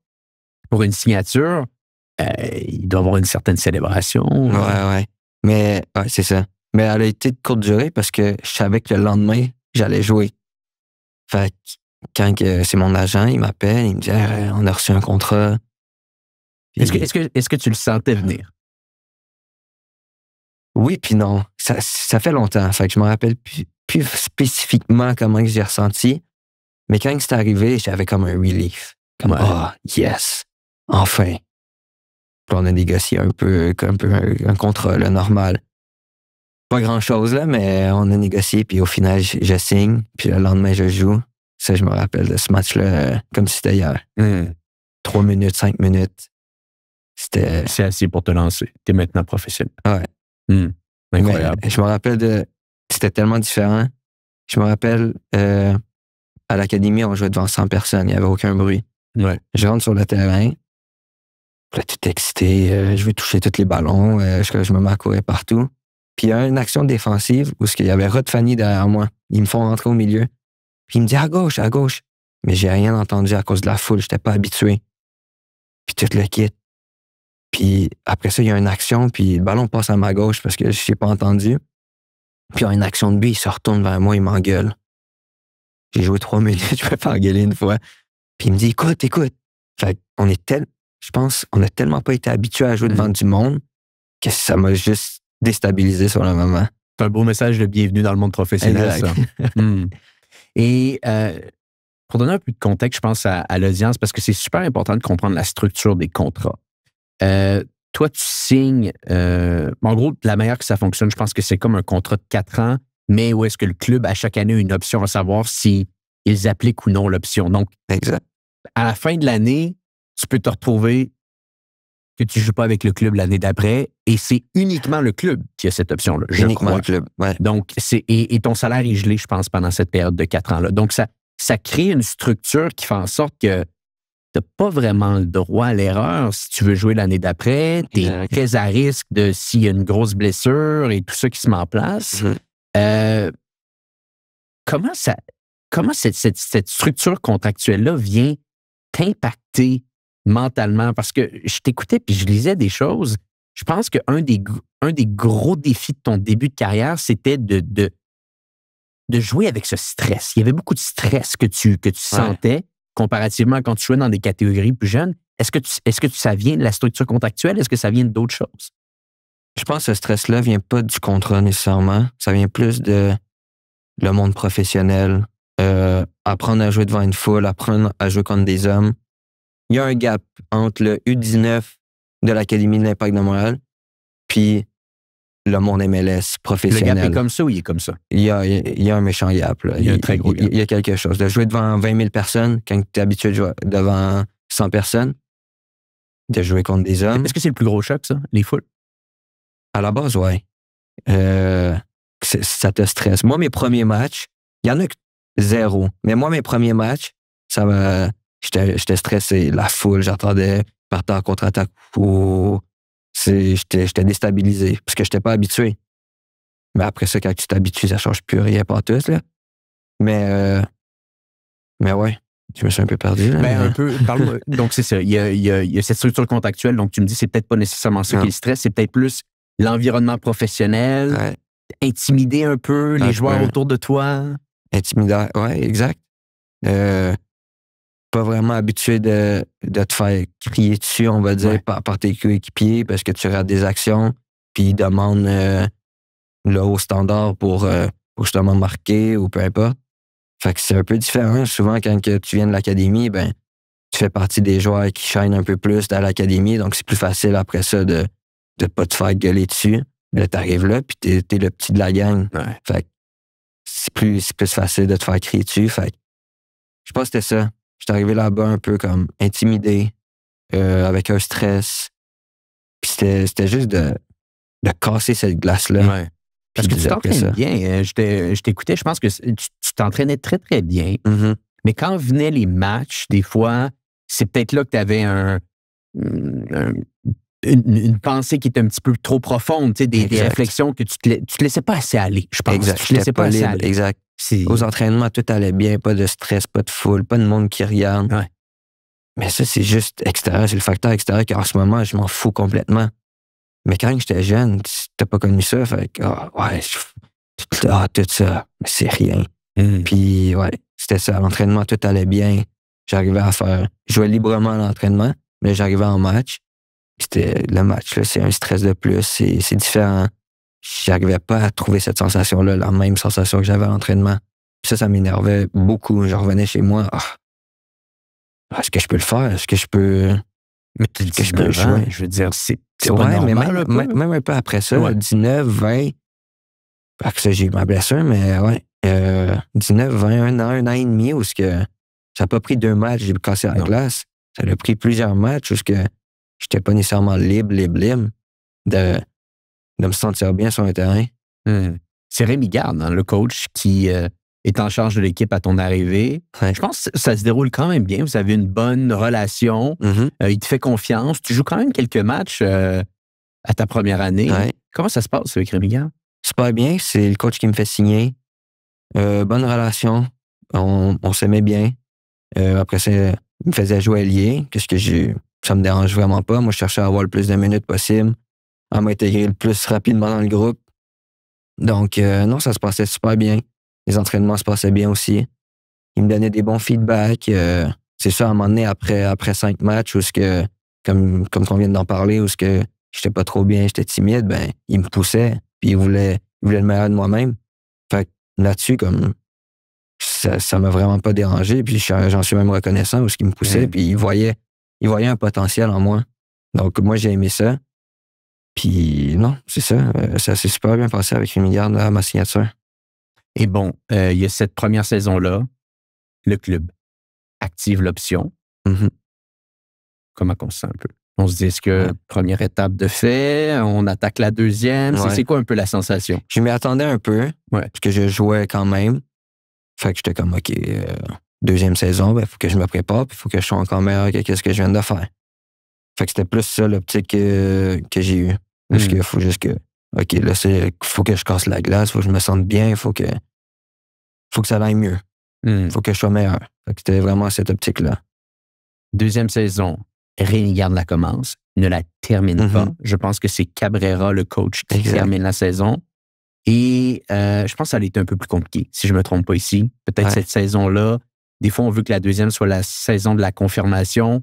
pour une signature. Il doit y avoir une certaine célébration. Ouais. Mais c'est ça. Mais elle a été de courte durée parce que je savais que le lendemain, j'allais jouer. Fait que quand c'est mon agent, il m'appelle, il me dit on a reçu un contrat. Puis, est-ce que tu le sentais venir? Oui, puis non. Ça fait longtemps. Fait que je me rappelle plus spécifiquement comment j'ai ressenti. Mais quand c'est arrivé, j'avais comme un relief. Comme yes, enfin. Puis on a négocié un peu un contrat là, normal. Pas grand-chose, là, mais on a négocié, puis au final, je signe, puis le lendemain, je joue. Ça, je me rappelle de ce match-là comme si c'était hier. 3 minutes, 5 minutes. C'est assez pour te lancer. Tu es maintenant professionnel. Ouais. Incroyable. Mais je me rappelle c'était tellement différent. Je me rappelle, à l'académie, on jouait devant 100 personnes. Il n'y avait aucun bruit. Ouais. Je rentre sur le terrain. Puis là, tout excité. Je vais toucher tous les ballons. Je me mets à courir partout. Puis il y a une action défensive où il y avait Rod Fanny derrière moi. Ils me font rentrer au milieu. Puis il me dit à gauche. Mais j'ai rien entendu à cause de la foule. Je n'étais pas habitué. Puis tout le kit. Puis après ça, il y a une action. Puis le ballon passe à ma gauche parce que je n'ai pas entendu. Puis il y a une action de but. Il se retourne vers moi. Il m'engueule. J'ai joué 3 minutes. Je peux pas engueuler une fois. Puis il me dit écoute. Fait je pense qu'on n'a tellement pas été habitué à jouer devant du monde que ça m'a juste déstabilisé sur le moment. C'est un beau message de bienvenue dans le monde professionnel, ça. Et pour donner un peu de contexte, je pense à l'audience, parce que c'est super important de comprendre la structure des contrats. Toi, tu signes... en gros, la manière que ça fonctionne, je pense que c'est comme un contrat de 4 ans, mais où est-ce que le club, à chaque année, a une option à savoir si ils appliquent ou non l'option. Donc, exact. À la fin de l'année, tu peux te retrouver que tu ne joues pas avec le club l'année d'après, et c'est uniquement le club qui a cette option-là, je uniquement crois. Le club, ouais. Donc, et ton salaire est gelé, je pense, pendant cette période de 4 ans-là. Donc, ça crée une structure qui fait en sorte que tu n'as pas vraiment le droit à l'erreur si tu veux jouer l'année d'après. Tu es très à risque de s'il y a une grosse blessure et tout ça qui se met en place. Comment cette structure contractuelle-là vient t'impacter mentalement? Parce que je t'écoutais puis je lisais des choses. Je pense qu'un des gros défis de ton début de carrière, c'était de jouer avec ce stress. Il y avait beaucoup de stress que tu sentais comparativement à quand tu jouais dans des catégories plus jeunes. Est-ce que ça vient de la structure contractuelle? Est-ce que ça vient d'autres choses? Je pense que ce stress-là vient pas du contrat nécessairement. Ça vient plus de le monde professionnel. Apprendre à jouer devant une foule, apprendre à jouer contre des hommes. Il y a un gap entre le U19 de l'Académie de l'Impact de Montréal puis le monde MLS professionnel. Le gap est comme ça ou il est comme ça? Il y a un méchant gap. Là. Il y a un très gros gap. Il y a quelque chose. De jouer devant 20 000 personnes, quand tu es habitué de jouer devant 100 personnes, de jouer contre des hommes. Est-ce que c'est le plus gros choc, ça, les foules? À la base, oui. Ça te stresse. Moi, mes premiers matchs, il y en a que 0. Mais moi, mes premiers matchs, j'étais stressé. La foule, j'attendais, partir en contre-attaque. J'étais déstabilisé parce que je n'étais pas habitué. Mais après ça, quand tu t'habitues, ça ne change plus rien pas tous, là. Mais ouais, je me suis un peu perdu. Là, un peu, parle-moi. Donc, c'est ça. Il y a cette structure contractuelle. Donc, tu me dis, c'est peut-être pas nécessairement ça qui est le stress, c'est peut-être plus l'environnement professionnel, intimider un peu les joueurs autour de toi. Intimider, oui, exact. Pas vraiment habitué de te faire crier dessus, on va dire, par tes coéquipiers parce que tu rates des actions, puis ils demandent le haut standard pour justement marquer ou peu importe. Fait que c'est un peu différent. Souvent, quand tu viens de l'académie, ben tu fais partie des joueurs qui shine un peu plus dans l'académie, donc c'est plus facile après ça de pas te faire gueuler dessus. Mais là, t'arrives là, puis t'es le petit de la gang. Ouais. Fait que c'est plus facile de te faire crier dessus. Fait que je pense que c'était ça. J'étais arrivé là-bas un peu comme intimidé, avec un stress. Puis c'était juste de casser cette glace-là. Ouais. Parce que tu t'entraînes bien. Je t'écoutais, je pense que tu t'entraînais très, très bien. Mm-hmm. Mais quand venaient les matchs, des fois, c'est peut-être là que tu avais une pensée qui était un petit peu trop profonde, tu sais, des réflexions que tu te laissais pas assez aller, je pense. Exact. Tu te laissais pas assez aller. Exact. Aux entraînements, tout allait bien, pas de stress, pas de foule, pas de monde qui regarde. Ouais. Mais ça, c'est juste extérieur, c'est le facteur extérieur qu'en ce moment, je m'en fous complètement. Mais quand j'étais jeune, t'as pas connu ça, fait que, tout ça, mais c'est rien. Puis, ouais, c'était ça. À l'entraînement, tout allait bien. J'arrivais à faire, je jouais librement à l'entraînement, mais j'arrivais en match. C'était le match, là, c'est un stress de plus, c'est différent. J'arrivais pas à trouver cette sensation-là, la même sensation que j'avais à l'entraînement. Puis ça m'énervait beaucoup. Je revenais chez moi, est-ce que je peux le faire? Est-ce que je peux... Mais tu dis je peux jouer. Je veux dire, c'est pas normal, mais même un peu après ça, 19, 20, après ça, j'ai eu ma blessure, mais 19, 20, un an et demi, où ça n'a pas pris 2 matchs, j'ai cassé la glace. Ça a pris plusieurs matchs où j'étais pas nécessairement libre de me sentir bien sur un terrain. C'est Rémi Garde, le coach, qui est en charge de l'équipe à ton arrivée. Ouais. Je pense que ça se déroule quand même bien. Vous avez une bonne relation. Il te fait confiance. Tu joues quand même quelques matchs à ta première année. Ouais. Comment ça se passe avec Rémi Garde? Super bien. C'est le coach qui me fait signer. Bonne relation. On s'aimait bien. Après ça, il me faisait jouer ailier. Ça me dérange vraiment pas. Moi, je cherchais à avoir le plus de minutes possible, à m'intégrer le plus rapidement dans le groupe. Donc, non, ça se passait super bien. Les entraînements se passaient bien aussi. Il me donnait des bons feedbacks. C'est ça, à un moment donné, après 5 matchs, comme on vient d'en parler, où j'étais pas trop bien, j'étais timide, ben, il me poussait, puis il voulait le meilleur de moi-même. Fait que là-dessus, comme, ça m'a vraiment pas dérangé, puis j'en suis même reconnaissant, où il me poussait, puis il voyait un potentiel en moi. Donc, moi, j'ai aimé ça. Puis, non, c'est ça. Ça s'est super bien passé avec Rémi Garde à ma signature. Et bon, il y a cette première saison-là, le club active l'option. Comment on se sent un peu? On se dit, est-ce que première étape de fait, on attaque la deuxième? C'est quoi un peu la sensation? Je m'y attendais un peu, parce que je jouais quand même. Fait que j'étais comme, OK, deuxième saison, il faut que je me prépare, puis il faut que je sois encore meilleur que ce que je viens de faire. Fait que c'était plus ça l'optique que j'ai eue. Parce qu'il faut juste que, OK, là, faut que je casse la glace, faut que je me sente bien, faut que ça aille mieux. Faut que je sois meilleur. Fait que c'était vraiment cette optique-là. Deuxième saison, Rémi Garde la commence, ne la termine pas. Je pense que c'est Cabrera, le coach, qui termine la saison. Et je pense que ça a été un peu plus compliqué, si je ne me trompe pas ici. Peut-être cette saison-là, des fois, on veut que la deuxième soit la saison de la confirmation.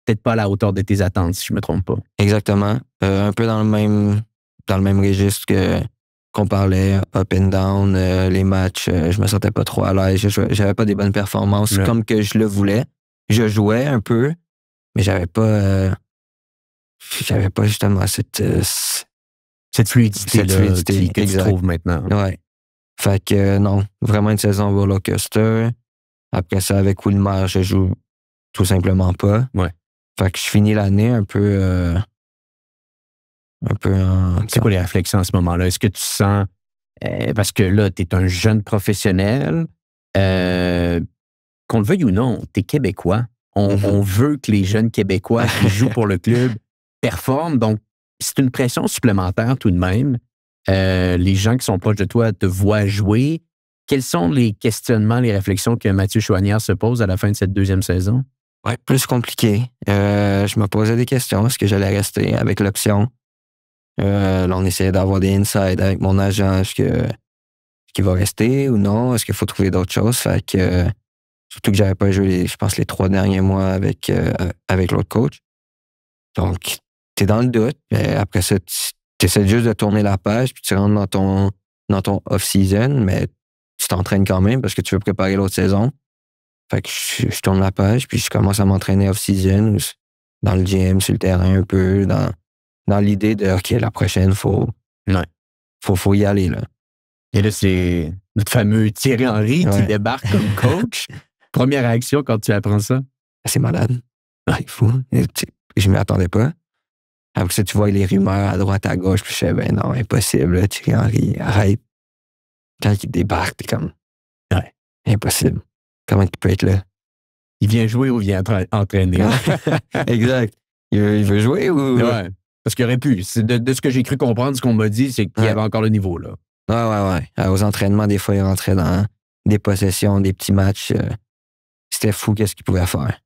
Peut-être pas à la hauteur de tes attentes, si je ne me trompe pas. Exactement. Un peu dans le même registre qu'on parlait, up and down, les matchs, je me sentais pas trop à l'aise. J'avais pas des bonnes performances comme que je le voulais. Je jouais un peu, mais j'avais pas justement cette Cette fluidité-là que tu trouves maintenant. Ouais. Fait que non, vraiment une saison roller coaster. Après ça, avec Wilmer, je joue tout simplement pas. Ouais. Fait que je finis l'année un peu C'est quoi les réflexions à ce moment-là? Est-ce que tu sens... parce que là, tu es un jeune professionnel, qu'on le veuille ou non, tu es Québécois. On veut que les jeunes Québécois qui jouent pour le club performent. Donc, c'est une pression supplémentaire tout de même. Les gens qui sont proches de toi te voient jouer. Quels sont les questionnements, les réflexions que Mathieu Chouanière se pose à la fin de cette deuxième saison? Ouais, plus compliqué. Je me posais des questions. Est-ce que j'allais rester avec l'option? Là, on essayait d'avoir des insides avec mon agent. Est-ce qu'il va rester ou non? Est-ce qu'il faut trouver d'autres choses? Fait que, surtout que j'avais pas joué, je pense, les 3 derniers mois avec l'autre coach. Donc, t'es dans le doute. Mais après ça, tu essaies juste de tourner la page, puis tu rentres dans ton off-season, mais tu t'entraînes quand même parce que tu veux préparer l'autre saison. Fait que je tourne la page, puis je commence à m'entraîner off-season, dans le gym, sur le terrain un peu, dans l'idée de, OK, la prochaine, faut y aller, là. Et là, c'est notre fameux Thierry Henry qui débarque comme coach. Première réaction quand tu apprends ça? C'est malade. C'est fou. Je m'y attendais pas. Après ça, tu vois les rumeurs à droite, à gauche, puis je fais, ben non, impossible, là, Thierry Henry, arrête. Quand il débarque, t'es comme, impossible. Comment il peut être là? Il vient jouer ou vient entraîner? Exact. Il veut jouer ou... Ouais. Parce qu'il aurait pu. De ce que j'ai cru comprendre, ce qu'on m'a dit, c'est qu'il y avait encore le niveau, là. Ouais. Aux entraînements, des fois, il rentrait dans des possessions, des petits matchs. C'était fou qu'est-ce qu'il pouvait faire.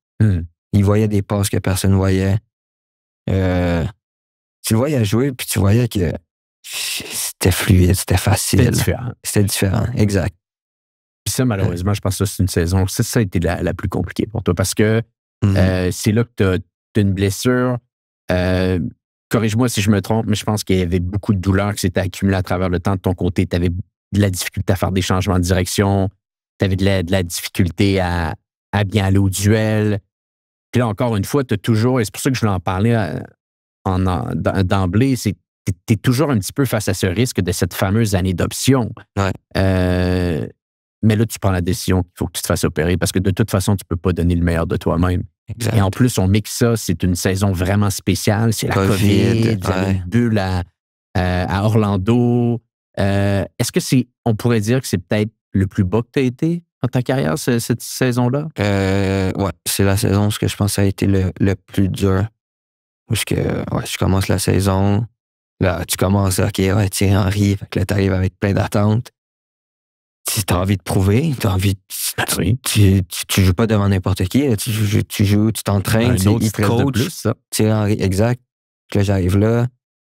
Il voyait des passes que personne ne voyait. Tu le voyais jouer, puis tu voyais que c'était fluide, c'était facile. C'était différent, exact. Puis ça, malheureusement, je pense que c'est une saison. Ça a été la plus compliquée pour toi parce que c'est là que tu as une blessure. Corrige-moi si je me trompe, mais je pense qu'il y avait beaucoup de douleurs qui s'étaient accumulées à travers le temps de ton côté. Tu avais de la difficulté à faire des changements de direction. Tu avais de la difficulté à bien aller au duel. Puis là, encore une fois, tu as toujours, et c'est pour ça que je voulais en parler d'emblée, c'est que tu es toujours un petit peu face à ce risque de cette fameuse année d'option. Ouais. Mais là, tu prends la décision qu'il faut que tu te fasses opérer parce que de toute façon, tu ne peux pas donner le meilleur de toi-même. Exact. Et en plus, on mixe ça, c'est une saison vraiment spéciale. C'est la COVID, vous avez une bulle à Orlando. Est-ce que on pourrait dire que c'est peut-être le plus bas que tu as été dans ta carrière, cette saison-là? Ouais, c'est la saison où je pense que ça a été le plus dur. Où je commence la saison, là, tu commences, OK, Thierry Henry, fait que là, t'arrives avec plein d'attentes. T'as envie de prouver, tu joues pas devant n'importe qui, là, tu joues, tu t'entraînes, il te coach. Thierry Henry, exact. Là, j'arrive là,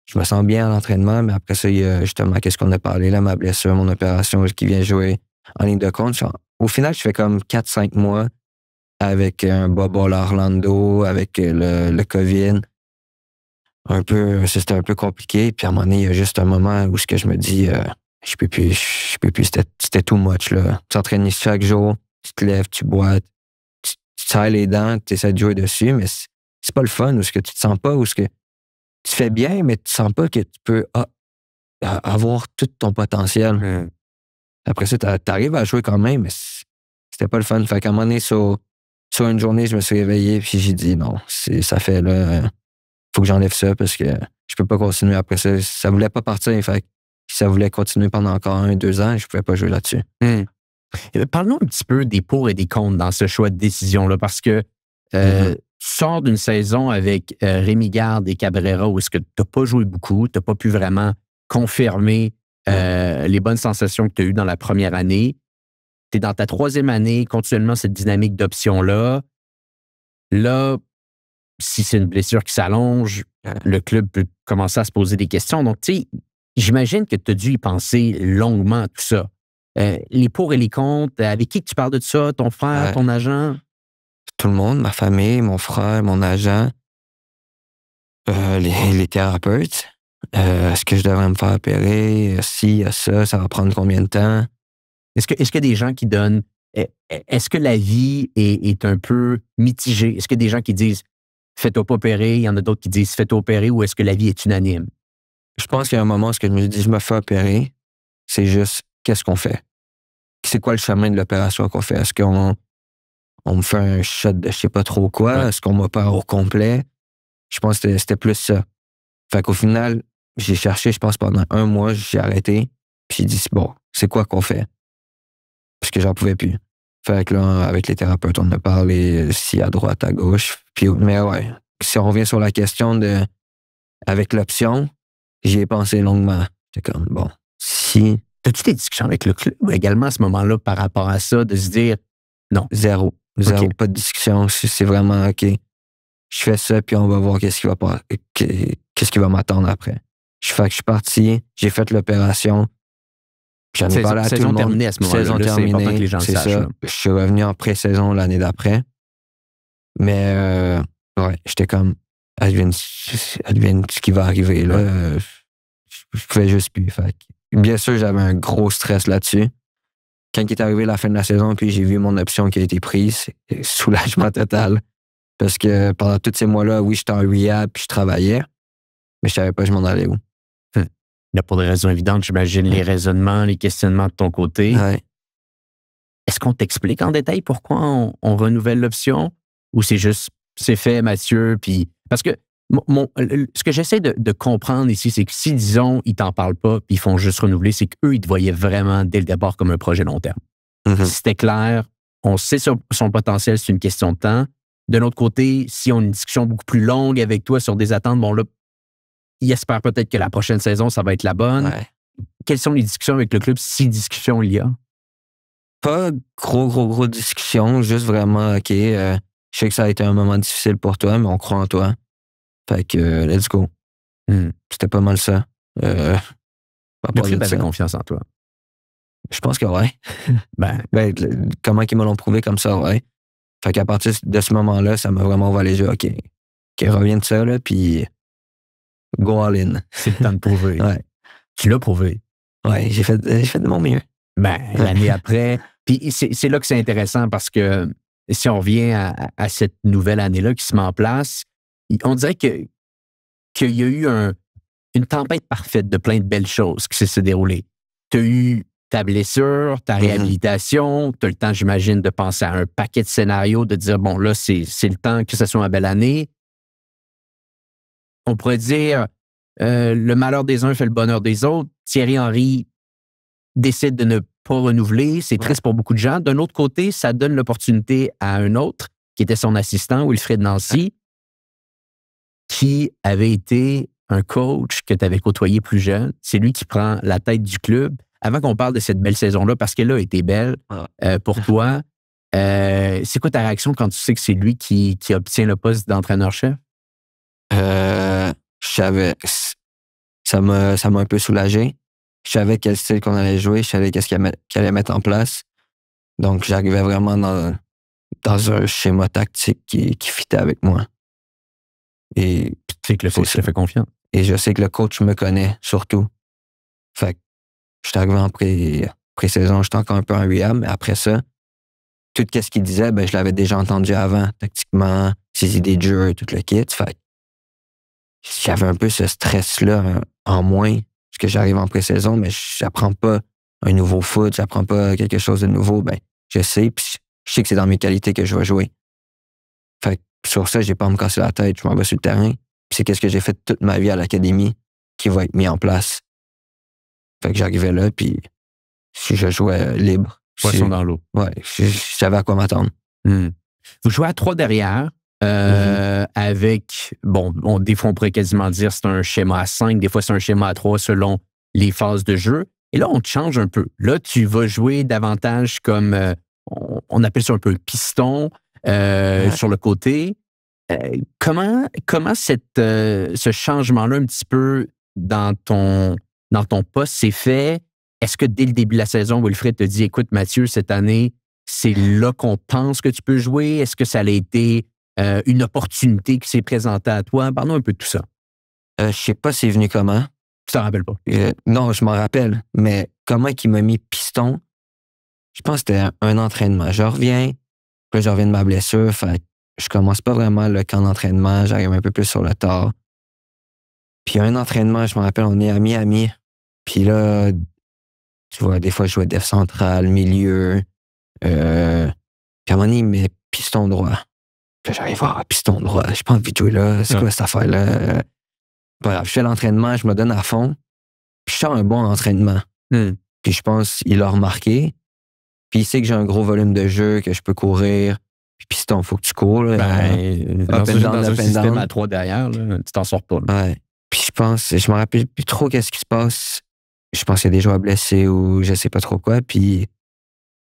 je me sens bien à l'entraînement, mais après ça, il y a justement, qu'est-ce qu'on a parlé là, ma blessure, mon opération qui vient jouer en ligne de compte. Au final, je fais comme 4-5 mois avec un bubble à Orlando, avec le COVID. C'était un peu compliqué. Puis à un moment donné, il y a juste un moment où je me dis, je peux plus, c'était too much, là. Tu t'entraînes chaque jour, tu te lèves, tu bois, tu serres les dents, tu essaies de jouer dessus, mais c'est pas le fun, ou ce que tu te sens pas, ou ce que tu fais bien, mais tu sens pas que tu peux avoir tout ton potentiel. Après ça, t'arrives à jouer quand même, mais c'était pas le fun. Fait qu'à un moment donné, sur une journée, je me suis réveillé, puis j'ai dit non, ça fait là, faut que j'enlève ça parce que je peux pas continuer après ça. Ça voulait pas partir, fait que si ça voulait continuer pendant encore 1-2 ans, je pouvais pas jouer là-dessus. Parlons un petit peu des pour et des contre dans ce choix de décision-là, parce que tu sors d'une saison avec Rémi Garde et Cabrera où est-ce que tu n'as pas joué beaucoup, tu n'as pas pu vraiment confirmer les bonnes sensations que tu as eues dans la première année. Tu es dans ta 3e année, continuellement cette dynamique d'option-là. Là, si c'est une blessure qui s'allonge, le club peut commencer à se poser des questions. Donc, tu sais, j'imagine que tu as dû y penser longuement à tout ça. Les pour et les contre, avec qui tu parles de ça? Ton frère, ton agent? Tout le monde, ma famille, mon frère, mon agent, les thérapeutes. Est-ce que je devrais me faire opérer? Si, ça va prendre combien de temps? Est-ce qu'il y a des gens qui donnent... Est-ce que la vie est un peu mitigée? Est-ce qu'il y a des gens qui disent « fais-toi pas opérer », il y en a d'autres qui disent « fais-toi opérer » ou est-ce que la vie est unanime? Je pense qu'il y a un moment où je me dis, je me fais opérer, c'est juste, qu'est-ce qu'on fait? C'est quoi le chemin de l'opération qu'on fait? Est-ce qu'on me fait un shot de je sais pas trop quoi? Ouais. Est-ce qu'on m'opère au complet? Je pense que c'était plus ça. Fait qu'au final, j'ai cherché, je pense, pendant 1 mois, j'ai arrêté. Puis j'ai dit, bon, c'est quoi qu'on fait? Parce que j'en pouvais plus. Fait que là, avec les thérapeutes, on a parlé si à droite, à gauche. Puis, mais ouais, si on revient sur la question de avec l'option, j'y ai pensé longuement. J'étais comme, bon, si... As-tu des discussions avec le club également à ce moment-là par rapport à ça, de se dire non? Zéro, Okay. pas de discussion. C'est vraiment, OK, je fais ça, puis on va voir qu'est-ce qui va m'attendre après. Fait que je suis parti, j'ai fait l'opération. J'en ai parlé à tout le monde. Saison terminée à ce moment-là. Saison terminée, c'est important que les gens le c'est sachent. ça. Là. Je suis revenu en pré-saison l'année d'après. Mais ouais, j'étais comme, advienne ce qui va arriver. Là. Ouais. Je pouvais juste plus. Fait que, bien sûr, j'avais un gros stress là-dessus. Quand il est arrivé la fin de la saison, puis j'ai vu mon option qui a été prise, c'est soulagement total. Parce que pendant tous ces mois-là, oui, j'étais en rehab, puis je travaillais, mais je savais pas je m'en allais où. Là, pour des raisons évidentes, j'imagine les raisonnements, les questionnements de ton côté. Ouais. Est-ce qu'on t'explique en détail pourquoi on renouvelle l'option? Ou c'est juste, c'est fait, Mathieu, puis... Parce que ce que j'essaie de comprendre ici, c'est que si, disons, ils t'en parlent pas, puis ils font juste renouveler, c'est qu'eux, ils te voyaient vraiment, dès le départ, comme un projet long terme. Mm-hmm. Si c'était clair, on sait son potentiel, c'est une question de temps. De l'autre côté, si on a une discussion beaucoup plus longue avec toi sur des attentes, bon là, il espère peut-être que la prochaine saison, ça va être la bonne. Ouais. Quelles sont les discussions avec le club, si discussion il y a? Pas gros discussion, juste vraiment, OK, je sais que ça a été un moment difficile pour toi, mais on croit en toi. Fait que, let's go. C'était pas mal ça. Le club avait confiance en toi. Je pense que ouais. Comment qu'ils me l'ont prouvé comme ça, ouais. Fait qu'à partir de ce moment-là, ça m'a vraiment ouvert les yeux. OK, reviens de ça, là, puis go all in. C'est le temps de prouver. Ouais. Tu l'as prouvé. Ouais, j'ai fait de mon mieux. L'année après. Puis c'est là que c'est intéressant parce que si on revient à cette nouvelle année-là qui se met en place, on dirait qu'il y a eu une tempête parfaite de plein de belles choses qui s'est déroulée. Tu as eu ta blessure, ta réhabilitation, tu as le temps, j'imagine, de penser à un paquet de scénarios, de dire, bon, là, c'est le temps que ce soit une belle année. On pourrait dire, le malheur des uns fait le bonheur des autres. Thierry Henry décide de ne pas renouveler. C'est triste pour beaucoup de gens. D'un autre côté, ça donne l'opportunité à un autre, qui était son assistant, Wilfried Nancy, qui avait été un coach que tu avais côtoyé plus jeune. C'est lui qui prend la tête du club. Avant qu'on parle de cette belle saison-là, parce qu'elle a été belle pour toi, c'est quoi ta réaction quand tu sais que c'est lui qui obtient le poste d'entraîneur-chef? Je savais. Ça m'a un peu soulagé. Je savais quel style qu'on allait jouer, je savais qu'est-ce qu'il allait mettre en place. Donc, j'arrivais vraiment dans un schéma tactique qui fitait avec moi. Et tu sais que le coach te fait confiance. Et je sais que le coach me connaît, surtout. Fait que je suis arrivé en pré-saison, j'étais encore un peu en rehab, mais après ça, tout ce qu'il disait, je l'avais déjà entendu avant, tactiquement, ses idées de jeu, tout le kit. Fait que j'avais un peu ce stress-là en moins, parce que j'arrive en pré-saison, mais j'apprends pas un nouveau foot, j'apprends pas quelque chose de nouveau, je sais, puis je sais que c'est dans mes qualités que je vais jouer. Fait que sur ça, j'ai pas à me casser la tête, je m'en vais sur le terrain. Puis c'est qu'est-ce que j'ai fait toute ma vie à l'académie qui va être mis en place. Fait que j'arrivais là, puis si je jouais libre. Poisson dans l'eau. Ouais, je savais à quoi m'attendre. Vous jouez à 3 derrière, avec, des fois on pourrait quasiment dire c'est un schéma à 5, des fois c'est un schéma à 3 selon les phases de jeu. Et là, on te change un peu. Là, tu vas jouer davantage comme, on appelle ça un peu piston, sur le côté. Comment ce changement-là un petit peu dans ton poste s'est fait? Est-ce que dès le début de la saison, Wilfried te dit, écoute, Mathieu, cette année, c'est là qu'on pense que tu peux jouer? Est-ce que ça a été une opportunité qui s'est présentée à toi? Parle-nous un peu de tout ça. Je sais pas c'est venu comment. Tu t'en rappelles pas? Non, je m'en rappelle. Mais comment il m'a mis piston? Je pense que c'était un entraînement. Je reviens de ma blessure. Fait je commence pas vraiment le camp d'entraînement. J'arrive un peu plus sur le tard. Puis un entraînement, je me rappelle, on est à Miami. Puis là, tu vois, des fois, je jouais def central, milieu. Puis à un moment donné, il met piston droit. Puis là, j'arrive voir piston droit. Je pas envie de jouer là. C'est quoi cette affaire-là? Bref, je fais l'entraînement, je me donne à fond. Puis je sors un bon entraînement. Puis je pense qu'il l'a remarqué. Puis il sait que j'ai un gros volume de jeu, que je peux courir. Puis piston, il faut que tu cours. Là, dans un système à 3 derrière, là, tu t'en sors pas. Ouais. Puis je me rappelle plus trop qu'est-ce qui se passe. Je pense qu'il y a des joueurs blessés ou je sais pas trop quoi. Puis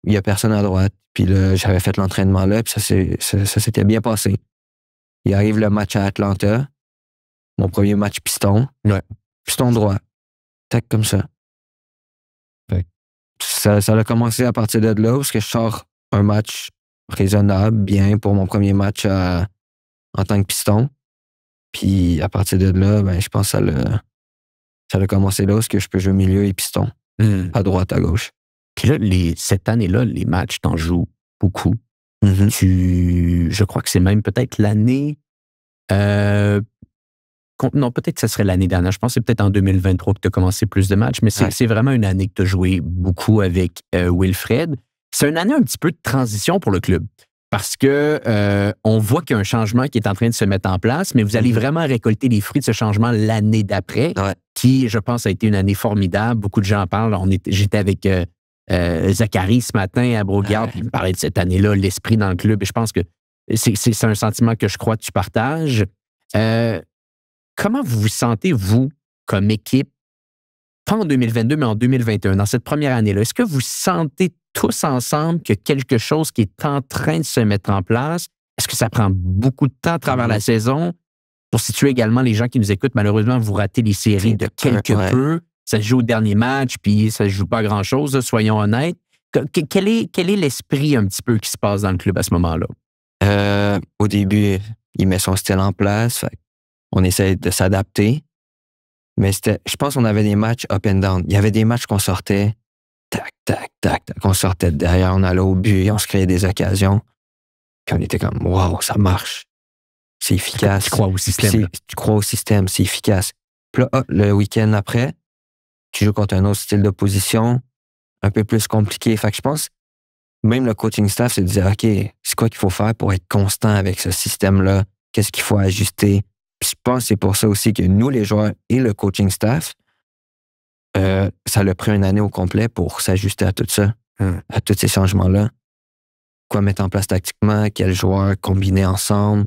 il y a personne à droite. Puis là, j'avais fait l'entraînement là, puis ça s'était bien passé. Il arrive le match à Atlanta. Mon premier match piston. Ouais. Piston droit. Tac, comme ça. Ouais. Ça a commencé à partir de là, parce que je sors un match raisonnable, bien, pour mon premier match en tant que piston. Puis à partir de là, ben, je pense que ça a commencé là, parce que je peux jouer milieu et piston. À droite, à gauche. Puis là, cette année-là, les matchs, t'en joues beaucoup. Je crois que c'est même peut-être l'année... non, peut-être que ce serait l'année dernière. Je pense que c'est peut-être en 2023 que tu as commencé plus de matchs, mais c'est vraiment une année que tu as joué beaucoup avec Wilfred. C'est une année un petit peu de transition pour le club parce que on voit qu'il y a un changement qui est en train de se mettre en place, mais vous allez vraiment récolter les fruits de ce changement l'année d'après, qui, je pense, a été une année formidable. Beaucoup de gens en parlent. J'étais avec Zachary ce matin à Brogard, puis il me parlait de cette année-là, l'esprit dans le club, et je pense que c'est un sentiment que je crois que tu partages. Comment vous vous sentez, vous, comme équipe, pas en 2022, mais en 2021, dans cette première année-là? Est-ce que vous sentez tous ensemble que quelque chose qui est en train de se mettre en place? Est-ce que ça prend beaucoup de temps à travers la saison? Pour situer également les gens qui nous écoutent, malheureusement, vous ratez les séries de quelque peu. Ça se joue au dernier match, puis ça ne se joue pas à grand-chose, soyons honnêtes. Quel est l'esprit un petit peu qui se passe dans le club à ce moment-là? Au début, il met son style en place. On essaie de s'adapter. Mais je pense qu'on avait des matchs up and down. Il y avait des matchs qu'on sortait, tac, tac, tac, tac. On sortait de derrière, on allait au but, on se créait des occasions. Puis on était comme, wow, ça marche. C'est efficace. Tu crois au système. Tu crois au système, c'est efficace. Puis là, le week-end après, tu joues contre un autre style d'opposition, un peu plus compliqué. Fait que je pense, même le coaching staff se disait, OK, c'est quoi qu'il faut faire pour être constant avec ce système-là? Qu'est-ce qu'il faut ajuster? Puis je pense que c'est pour ça aussi que nous, les joueurs et le coaching staff, ça l'a pris une année au complet pour s'ajuster à tout ça, à tous ces changements-là. Quoi mettre en place tactiquement, quels joueurs combiner ensemble,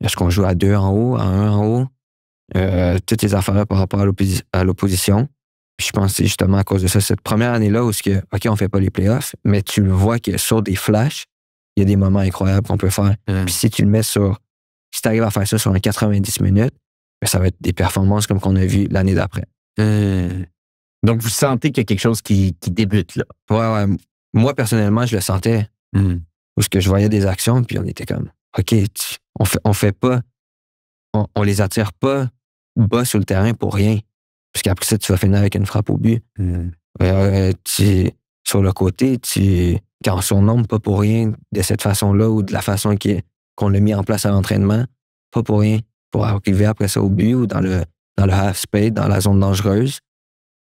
est-ce qu'on joue à 2 en haut, à 1 en haut, toutes ces affaires-là par rapport à l'opposition. Puis je pense que c'est justement à cause de ça, cette première année-là où OK, on fait pas les playoffs, mais tu le vois que sur des flashs, il y a des moments incroyables qu'on peut faire. Puis si tu le mets si tu arrives à faire ça sur un 90 minutes, ben ça va être des performances comme qu'on a vu l'année d'après. Donc, vous sentez qu'il y a quelque chose qui débute, là? Ouais. Moi, personnellement, je le sentais. Où ce que je voyais des actions, puis on était comme, OK, on fait pas, on les attire pas bas sur le terrain pour rien. Parce qu'après ça, tu vas finir avec une frappe au but. Sur le côté, quand on surnombre pas pour rien de cette façon-là ou de la façon qu'on l'a mis en place à l'entraînement, pas pour rien, pour arriver après ça au but ou dans le half space, dans la zone dangereuse,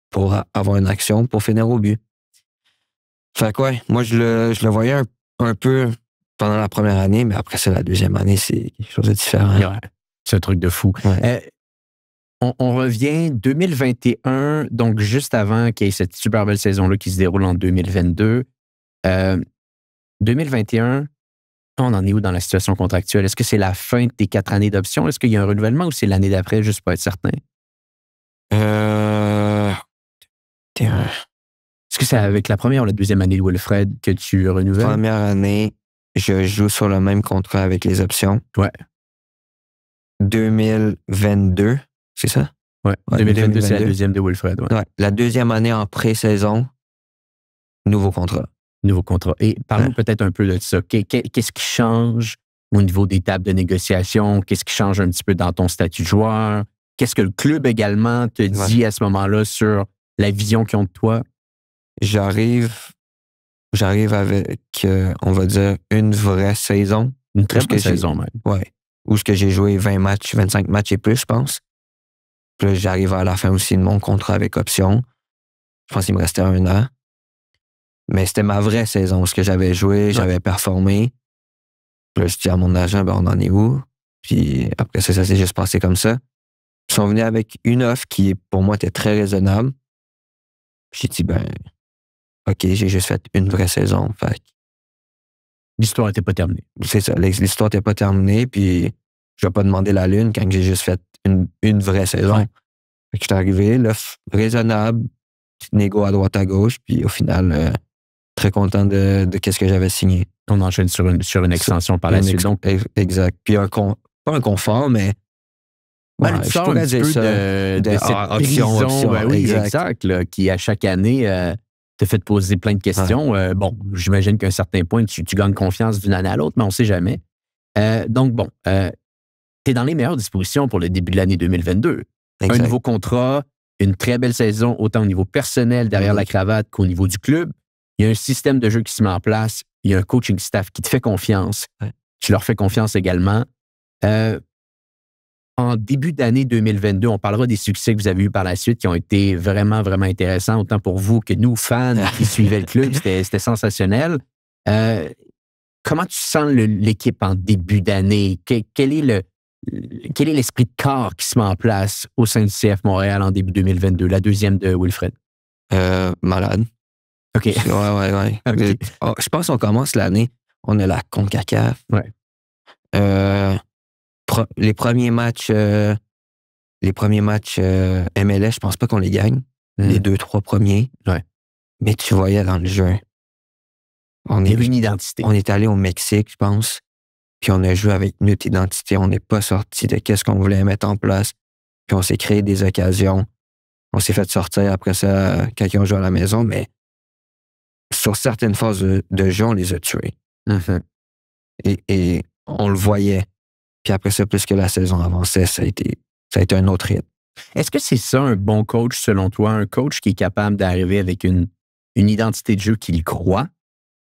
pour avoir une action pour finir au but. Fait que ouais, moi je le voyais un peu pendant la première année, mais après ça, la deuxième année, c'est quelque chose de différent. Ouais, c'est un truc de fou. Ouais. On revient 2021, donc juste avant qu'il y ait cette super belle saison-là qui se déroule en 2022. 2021, on en est où dans la situation contractuelle? Est-ce que c'est la fin de tes 4 années d'option? Est-ce qu'il y a un renouvellement ou c'est l'année d'après, juste pour être certain? Est-ce que c'est avec la première ou la deuxième année de Wilfred que tu renouvelles? Première année, je joue sur le même contrat avec les options. Ouais. 2022, c'est ça? Ouais. 2022, c'est la deuxième de Wilfred. Ouais. La deuxième année en pré-saison, nouveau contrat. Nouveau contrat. Et parle-nous peut-être un peu de ça. Qu'est-ce qui change au niveau des tables de négociation? Qu'est-ce qui change un petit peu dans ton statut de joueur? Qu'est-ce que le club également te dit à ce moment-là sur la vision qu'ils ont de toi? J'arrive avec, on va dire, une vraie saison. Une très bonne saison, même. Ouais. Où est-ce que j'ai joué 20 matchs, 25 matchs et plus, je pense. Puis là, j'arrive à la fin aussi de mon contrat avec option. Je pense qu'il me restait 1 an. Mais c'était ma vraie saison, ce que j'avais joué, j'avais performé. Puis là, je dis à mon agent, on en est où? Puis après ça s'est juste passé comme ça. Ils sont venus avec une offre qui, pour moi, était très raisonnable. J'ai dit, OK, j'ai juste fait une vraie saison. Fait l'histoire n'était pas terminée. C'est ça, l'histoire n'était pas terminée, puis je vais pas demander la lune quand j'ai juste fait une vraie saison. Ouais. Fait que j'étais arrivé, l'offre raisonnable, petite négo à droite à gauche, puis au final, très content de qu'est-ce que j'avais signé. On enchaîne sur une extension par la suite. Donc, exact. Puis pas un confort, mais tu sors un petit peu de cette prison. Oui, exact là, qui, à chaque année, te fait te poser plein de questions. Ouais. J'imagine qu'à un certain point, tu gagnes confiance d'une année à l'autre, mais on ne sait jamais. Donc, tu es dans les meilleures dispositions pour le début de l'année 2022. Exact. Un nouveau contrat, une très belle saison, autant au niveau personnel derrière la cravate qu'au niveau du club. Il y a un système de jeu qui se met en place. Il y a un coaching staff qui te fait confiance. Ouais. Tu leur fais confiance également. En début d'année 2022, on parlera des succès que vous avez eus par la suite qui ont été vraiment, vraiment intéressants, autant pour vous que nous, fans qui suivaient le club. C'était sensationnel. Comment tu sens l'équipe en début d'année? Quel est l'esprit de corps qui se met en place au sein du CF Montréal en début 2022, la deuxième de Wilfred? Malade. OK. Ouais. Okay. Je pense qu'on commence l'année, on a la CONCACAF. Ouais. Les premiers matchs MLS, je pense pas qu'on les gagne. Les 2-3 premiers. Ouais. Mais tu voyais dans le jeu. Il y avait une identité. On est allé au Mexique, je pense. Puis on a joué avec notre identité. On n'est pas sorti de qu'est-ce qu'on voulait mettre en place. Puis on s'est créé des occasions. On s'est fait sortir après ça quand ils ont joué à la maison, mais sur certaines phases de jeu, on les a tués. Mm-hmm. Et on le voyait. Puis après ça, plus que la saison avançait, ça a été un autre rythme. Est-ce que c'est ça un bon coach selon toi? Un coach qui est capable d'arriver avec une identité de jeu qu'il croit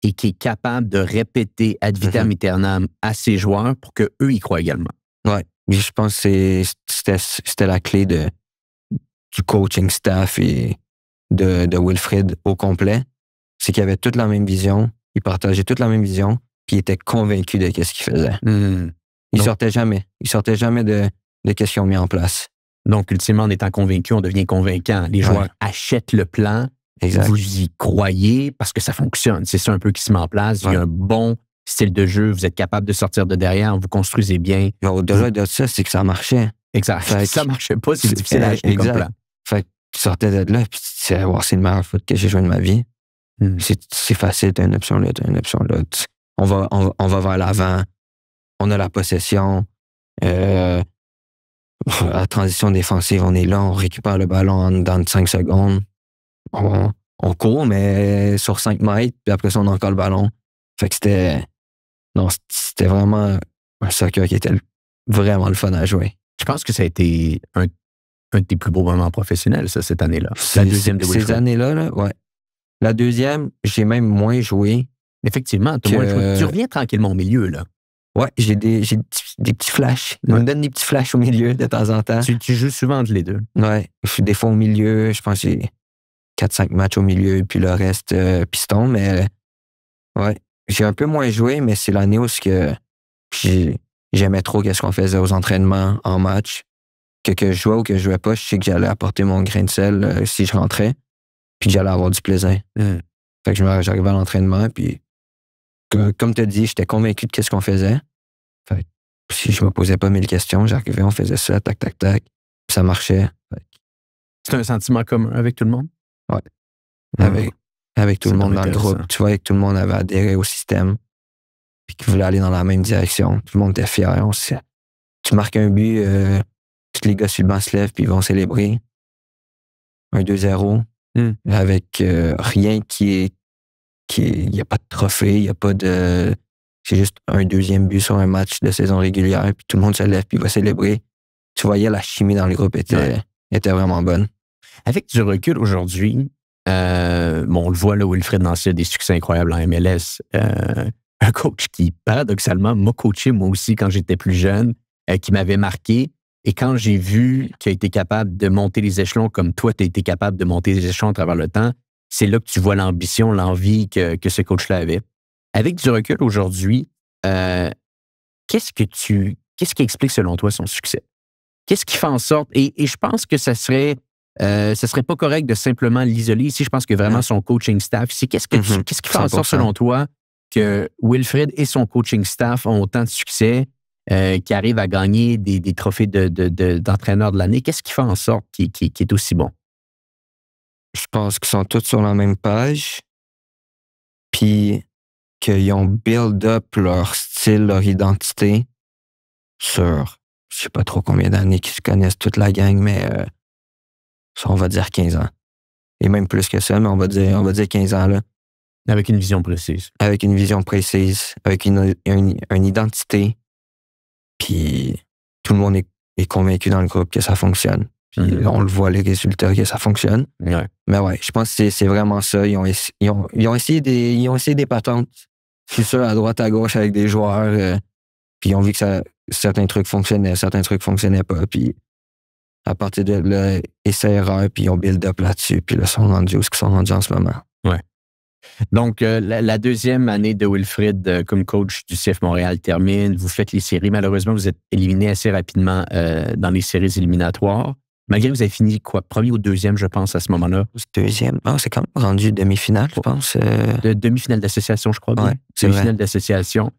et qui est capable de répéter ad vitam aeternam à ses joueurs pour qu'eux y croient également? Oui. Je pense que c'était la clé du coaching staff et de Wilfred au complet. C'est qu'ils avaient toute la même vision, ils partageaient toute la même vision, puis ils étaient convaincus de ce qu'ils faisaient. Ils sortaient jamais de ce qu'ils ont mis en place. Donc, ultimement, en étant convaincu, on devient convaincant. Les joueurs achètent le plan. Exact. Vous y croyez parce que ça fonctionne. C'est ça un peu qui se met en place. Il y a un bon style de jeu. Vous êtes capable de sortir de derrière. Vous construisez bien. Mais au-delà de ça, c'est que ça marchait. Exact. Si ça marchait pas, c'est difficile à acheter comme plan. Fait que tu sortais de là et tu disais, c'est le meilleur foot que j'ai joué de ma vie. C'est facile, t'as une option là, t'as une option là. On va vers l'avant. On a la possession. La transition défensive, on est là, on récupère le ballon dans 5 secondes. On court, mais sur 5 mètres, puis après ça, on a encore le ballon. Fait que c'était vraiment un soccer qui était vraiment le fun à jouer. Je pense que ça a été un de tes plus beaux moments professionnels, ça, cette année-là. La deuxième de Wilfred. Ces années-là, ouais. La deuxième, j'ai même moins joué. Effectivement, tu reviens tranquillement au milieu, là. Ouais, j'ai des petits flashs. Ils me donnent des petits flashs au milieu de temps en temps. Tu joues souvent entre les deux. Ouais, je suis des fois au milieu. Je pense que j'ai 4-5 matchs au milieu, puis le reste piston. Mais ouais, j'ai un peu moins joué, mais c'est l'année où j'aimais trop ce qu'on faisait aux entraînements, en match. Que je jouais ou que je jouais pas, je sais que j'allais apporter mon grain de sel si je rentrais, puis que j'allais avoir du plaisir. Fait que j'arrivais à l'entraînement, puis comme tu as dit, j'étais convaincu de ce qu'on faisait. Fait que si je me posais pas 1000 questions, j'arrivais, on faisait ça, tac, tac, tac, puis ça marchait. C'est un sentiment commun avec tout le monde? Ouais. Avec tout le monde dans le groupe. Tu vois, que tout le monde avait adhéré au système, puis qu'ils voulaient aller dans la même direction. Tout le monde était fier. Tu marques un but, tous les gars sur le banc se lèvent, puis ils vont célébrer. 1-2-0, avec rien il n'y a pas de trophée, il n'y a pas de... C'est juste un deuxième but sur un match de saison régulière, puis tout le monde se lève, puis va célébrer. Tu voyais la chimie dans le groupe était vraiment bonne. Avec du recul aujourd'hui, on le voit là, Wilfred Nancy a des succès incroyables en MLS. Un coach qui, paradoxalement, m'a coaché moi aussi quand j'étais plus jeune, qui m'avait marqué. Et quand j'ai vu qu'il a été capable de monter les échelons comme toi, tu as été capable de monter les échelons à travers le temps, c'est là que tu vois l'ambition, l'envie que ce coach-là avait. Avec du recul aujourd'hui, qu'est-ce qui explique selon toi son succès? Qu'est-ce qui fait en sorte, et je pense que ça serait pas correct de simplement l'isoler ici, je pense que vraiment son coaching staff, qu'est-ce qui fait en sorte selon toi que Wilfrid et son coaching staff ont autant de succès, qui arrivent à gagner des trophées d'entraîneur de l'année? Qu'est-ce qui fait en sorte qu'il est aussi bon? Je pense qu'ils sont tous sur la même page, puis qu'ils ont build up leur style, leur identité sur, je sais pas trop combien d'années qu'ils se connaissent toute la gang, mais on va dire 15 ans. Et même plus que ça, mais on va dire 15 ans, là. Avec une vision précise. Avec une vision précise, avec une identité, puis tout le monde est convaincu dans le groupe que ça fonctionne. Puis on le voit, les résultats, que ça fonctionne. Ouais. Mais ouais, je pense que c'est vraiment ça. Ils ont essayé des patentes, c'est sûr, à droite, à gauche, avec des joueurs. Puis ils ont vu que certains trucs fonctionnaient pas. Puis à partir de là, essai-erreur, puis ils ont build up là-dessus. Puis là, ils sont rendus où ils sont rendus en ce moment. Ouais. Donc, la deuxième année de Wilfrid comme coach du CF Montréal termine. Vous faites les séries. Malheureusement, vous êtes éliminé assez rapidement dans les séries éliminatoires. Malgré que vous avez fini, premier ou deuxième, je pense, à ce moment-là? Deuxième. Ah, c'est quand même rendu demi-finale, je pense. De demi-finale d'association, je crois bien. Ouais, c'est demi-finale d'association.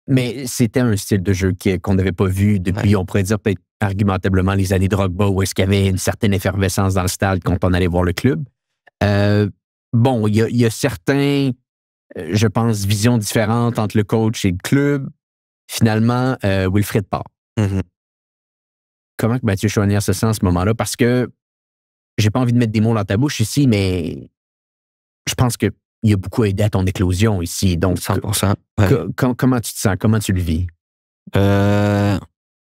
Mais c'était un style de jeu qu'on n'avait pas vu depuis, on pourrait dire peut-être argumentablement, les années de Drogba, où est-ce qu'il y avait une certaine effervescence dans le stade quand on allait voir le club. Bon, il y a certains, je pense, visions différentes entre le coach et le club. Finalement, Wilfrid part. Mm-hmm. Comment que Mathieu Choinière se sent à ce moment-là? Parce que j'ai pas envie de mettre des mots dans ta bouche ici, mais je pense qu'il a beaucoup aidé à ton éclosion ici. Donc, 100%. Ouais. Comment tu te sens? Comment tu le vis?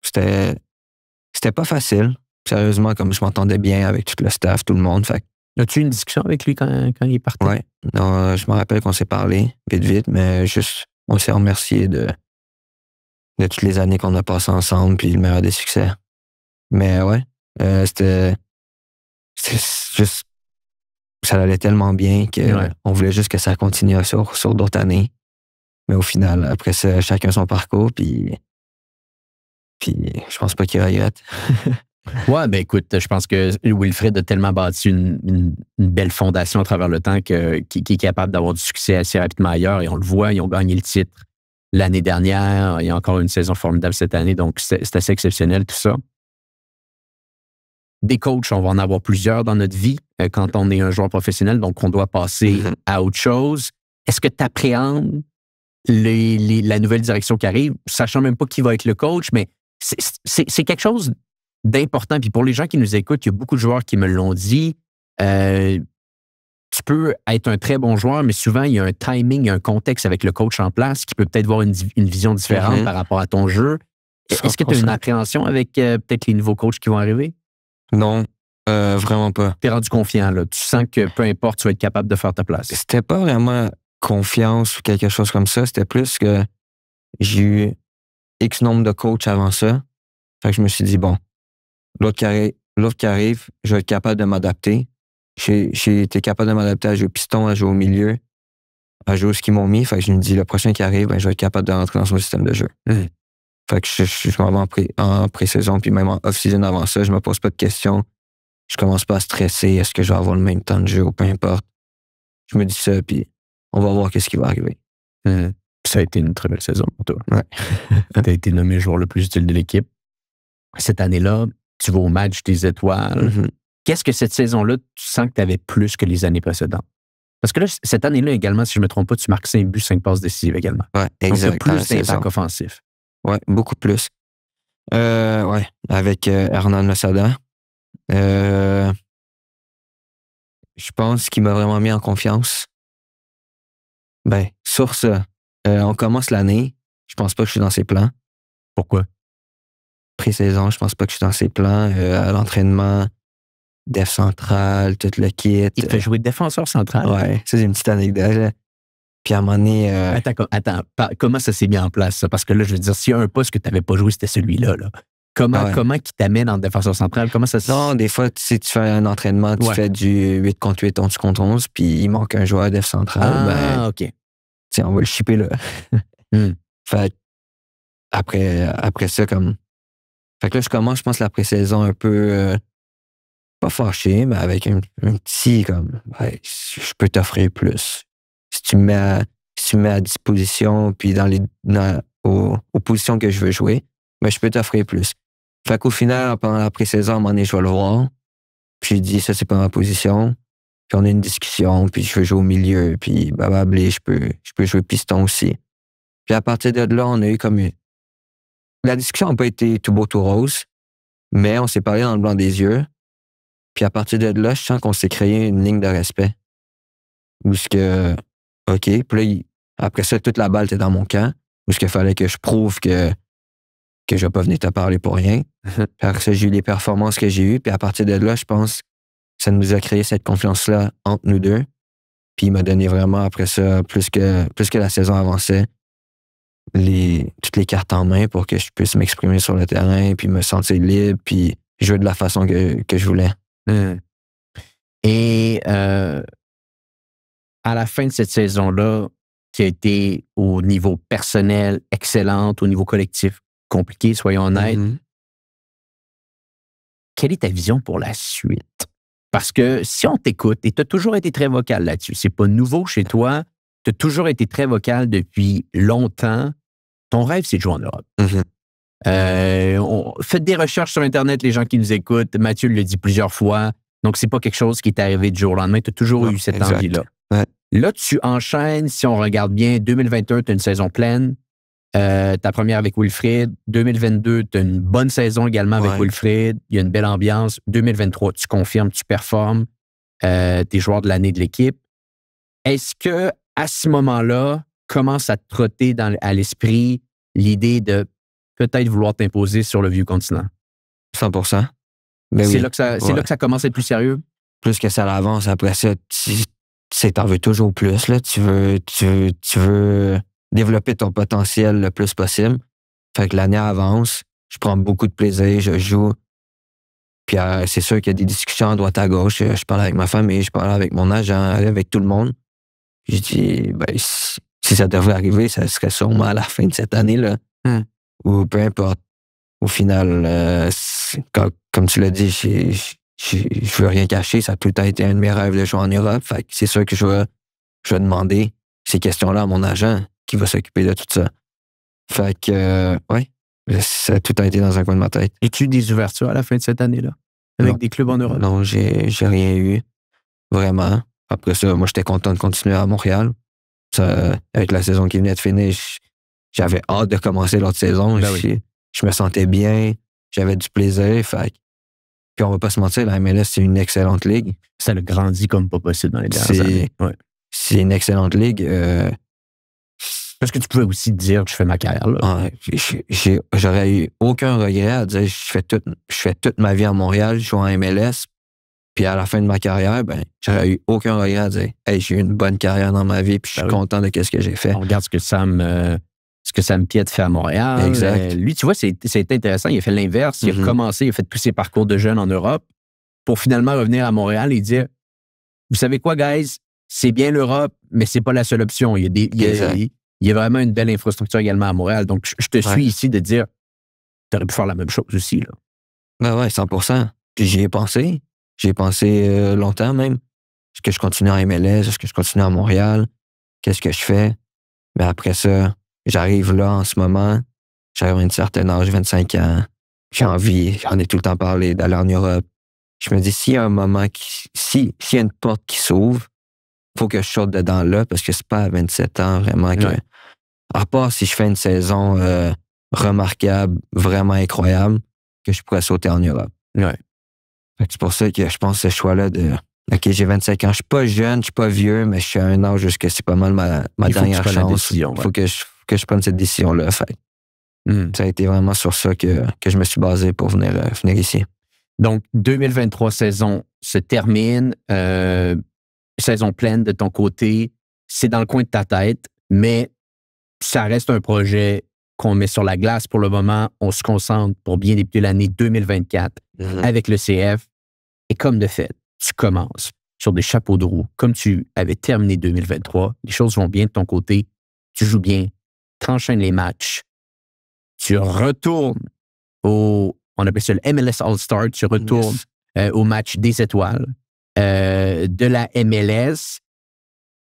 C'était pas facile. Sérieusement, comme je m'entendais bien avec tout le staff, tout le monde. Fait. As-tu eu une discussion avec lui quand il est parti? Oui. Je me rappelle qu'on s'est parlé vite, mais juste, on s'est remercié de toutes les années qu'on a passées ensemble, puis le meilleur des succès. Mais ouais, c'était juste, ça allait tellement bien qu'on voulait juste que ça continue sur d'autres années. Mais au final, après ça, chacun son parcours, puis je pense pas qu'il regrette. Ouais, ben écoute, je pense que Wilfrid a tellement bâti une belle fondation à travers le temps qu'il est capable d'avoir du succès assez rapidement ailleurs, et on le voit, ils ont gagné le titre l'année dernière, il y a encore une saison formidable cette année, donc c'est assez exceptionnel tout ça. Des coachs, on va en avoir plusieurs dans notre vie quand on est un joueur professionnel, donc on doit passer à autre chose. Est-ce que tu appréhendes la nouvelle direction qui arrive, sachant même pas qui va être le coach, mais c'est quelque chose d'important. Puis pour les gens qui nous écoutent, il y a beaucoup de joueurs qui me l'ont dit. Tu peux être un très bon joueur, mais souvent, il y a un timing, il y a un contexte avec le coach en place qui peut peut-être avoir une vision différente par rapport à ton jeu. Est-ce que tu as une appréhension avec peut-être les nouveaux coachs qui vont arriver? Non, vraiment pas. Tu es rendu confiant, là. Tu sens que peu importe, tu vas être capable de faire ta place. C'était pas vraiment confiance ou quelque chose comme ça. C'était plus que j'ai eu X nombre de coachs avant ça. Fait que je me suis dit, bon, l'autre qui arrive, je vais être capable de m'adapter. J'ai été capable de m'adapter à jouer piston, à jouer au milieu, à jouer ce qu'ils m'ont mis. Fait que je me dis, le prochain qui arrive, ben, je vais être capable de rentrer dans son système de jeu. Fait que je m'en vais en pré-saison, puis même en off-season avant ça, je me pose pas de questions. Je commence pas à stresser. Est-ce que je vais avoir le même temps de jeu ou peu importe. Je me dis ça, puis on va voir qu'est-ce qui va arriver. Ça a été une très belle saison pour toi. Ouais. Tu as été nommé joueur le plus utile de l'équipe. Cette année-là, tu vas au match des étoiles. Qu'est-ce que cette saison-là, tu sens que tu avais plus que les années précédentes? Parce que là, cette année-là également, si je ne me trompe pas, tu marques 5 buts, 5 passes décisives également. Ouais, exact. Donc, plus d'impact offensif. Ouais, beaucoup plus. Ouais, avec Hernan Losada. Je pense qu'il m'a vraiment mis en confiance. Ben, sur ça, on commence l'année. Je pense pas que je suis dans ses plans. Pourquoi? Pré-saison, je pense pas que je suis dans ses plans. À l'entraînement, def central, tout le kit. Il te fait jouer défenseur central? Ouais, ça, c'est une petite anecdote. Là. Puis à un moment donné... Attends, comment ça s'est mis en place, ça? Parce que là, je veux dire, s'il y a un poste que tu n'avais pas joué, c'était celui-là. Là. Comment qui t'amène en défenseur central? Comment ça se... Non, des fois, tu sais, tu fais un entraînement, tu fais du 8 contre 8, 11 contre 11, puis il manque un joueur def central. OK. Tu sais, on va le shipper là. Fait après ça, comme... Fait que là, je commence, je pense, la pré-saison un peu... pas fâché, mais avec un petit, comme... Ouais, je peux t'offrir plus. Si tu me mets à disposition, puis aux positions que je veux jouer, ben, je peux t'offrir plus. Fait qu'au final, pendant la pré-saison, à un moment donné, je vais le voir. Puis je dis, ça, c'est pas ma position. Puis on a une discussion, puis je veux jouer au milieu, puis blablabla, je peux jouer piston aussi. Puis à partir de là, on a eu comme... La discussion n'a pas été tout beau, tout rose, mais on s'est parlé dans le blanc des yeux. Puis à partir de là, je sens qu'on s'est créé une ligne de respect. Où ce que... OK, puis là, après ça, toute la balle était dans mon camp. Où ce qu'il fallait que je prouve que je vais pas venir te parler pour rien. Puis après ça, j'ai eu les performances que j'ai eues. Puis à partir de là, je pense que ça nous a créé cette confiance-là entre nous deux. Puis il m'a donné vraiment, après ça, plus que la saison avançait, toutes les cartes en main pour que je puisse m'exprimer sur le terrain, puis me sentir libre, puis jouer de la façon que je voulais. Et à la fin de cette saison-là, qui a été au niveau personnel excellente, au niveau collectif compliqué, soyons honnêtes, quelle est ta vision pour la suite? Parce que si on t'écoute, et tu as toujours été très vocal là-dessus, c'est pas nouveau chez toi, tu as toujours été très vocal depuis longtemps, ton rêve, c'est de jouer en Europe. Faites des recherches sur Internet, les gens qui nous écoutent, Mathieu le dit plusieurs fois, donc c'est pas quelque chose qui est arrivé du jour au lendemain, tu as toujours eu cette envie-là. Ouais. Là, tu enchaînes, si on regarde bien, 2021, tu as une saison pleine. Ta première avec Wilfrid. 2022, tu as une bonne saison également avec Wilfrid. Il y a une belle ambiance. 2023, tu confirmes, tu performes. T'es joueur de l'année de l'équipe. Est-ce que à ce moment-là, commence à te trotter à l'esprit l'idée de peut-être vouloir t'imposer sur le vieux continent? 100%. Ben c'est oui. là que ça commence à être plus sérieux? Plus que ça l'avance, après ça, t'en veux toujours plus, là. Tu veux développer ton potentiel le plus possible. Fait que l'année avance, je prends beaucoup de plaisir, je joue. Puis c'est sûr qu'il y a des discussions à droite à gauche. Je parle avec ma famille, je parle avec mon agent, avec tout le monde. Puis je dis, ben, si ça devrait arriver, ça serait sûrement à la fin de cette année-là. Ou peu importe. Au final, comme tu l'as dit, je veux rien cacher. Ça a tout le temps été un de mes rêves de jouer en Europe. Fait que c'est sûr que je vais demander ces questions-là à mon agent qui va s'occuper de tout ça. Fait que, ouais, ça a tout le temps été dans un coin de ma tête. As-tu eu des ouvertures à la fin de cette année-là? Avec des clubs en Europe? Non, j'ai rien eu. Vraiment. Après ça, moi, j'étais content de continuer à Montréal. Ça, avec la saison qui venait de finir, j'avais hâte de commencer l'autre saison. Ben oui. Je me sentais bien. J'avais du plaisir. Fait puis on va pas se mentir, la MLS, c'est une excellente ligue. Ça a grandi comme pas possible dans les dernières années. Ouais. C'est une excellente ligue. Parce que tu pouvais aussi te dire que je fais ma carrière là. J'aurais eu aucun regret à dire je fais toute ma vie à Montréal, je joue en MLS. Puis à la fin de ma carrière, ben, j'aurais eu aucun regret à dire hey, j'ai eu une bonne carrière dans ma vie, puis je suis content de ce que j'ai fait. On regarde ce que Sam Piette fait à Montréal. Exact. Lui, tu vois, c'est intéressant. Il a fait l'inverse. Il a commencé, il a fait tous ses parcours de jeunes en Europe pour finalement revenir à Montréal et dire vous savez quoi, guys? C'est bien l'Europe, mais c'est pas la seule option. Il y a vraiment une belle infrastructure également à Montréal. Donc, je te suis ici de dire tu aurais pu faire la même chose aussi. Là. Ben ouais, 100%. Puis j'y ai pensé. J'y ai pensé longtemps même. Est-ce que je continue en MLS? Est-ce que je continue à Montréal? Qu'est-ce que je fais? Mais après ça, j'arrive là en ce moment. J'arrive à un certain âge, 25 ans. J'ai envie, j'en ai tout le temps parlé, d'aller en Europe. Je me dis, s'il y a un moment, s'il y a une porte qui s'ouvre, il faut que je saute dedans là, parce que c'est pas à 27 ans vraiment que... À part si je fais une saison remarquable, vraiment incroyable, que je pourrais sauter en Europe. Ouais. C'est pour ça que je pense que ce choix-là de... OK, j'ai 25 ans. Je suis pas jeune, je suis pas vieux, mais je suis à un âge où c'est pas mal ma dernière chance. Il faut que je prenne cette décision-là. Fait. Ça a été vraiment sur ça que je me suis basé pour venir ici. Donc, 2023 saison se termine. Saison pleine de ton côté. c'est dans le coin de ta tête, mais ça reste un projet qu'on met sur la glace pour le moment. On se concentre pour bien débuter l'année 2024 avec le CF. Et comme de fait, tu commences sur des chapeaux de roue. Comme tu avais terminé 2023, les choses vont bien de ton côté. Tu joues bien, tu enchaînes les matchs. Tu retournes on appelle ça le MLS All-Star, tu retournes au match des étoiles de la MLS.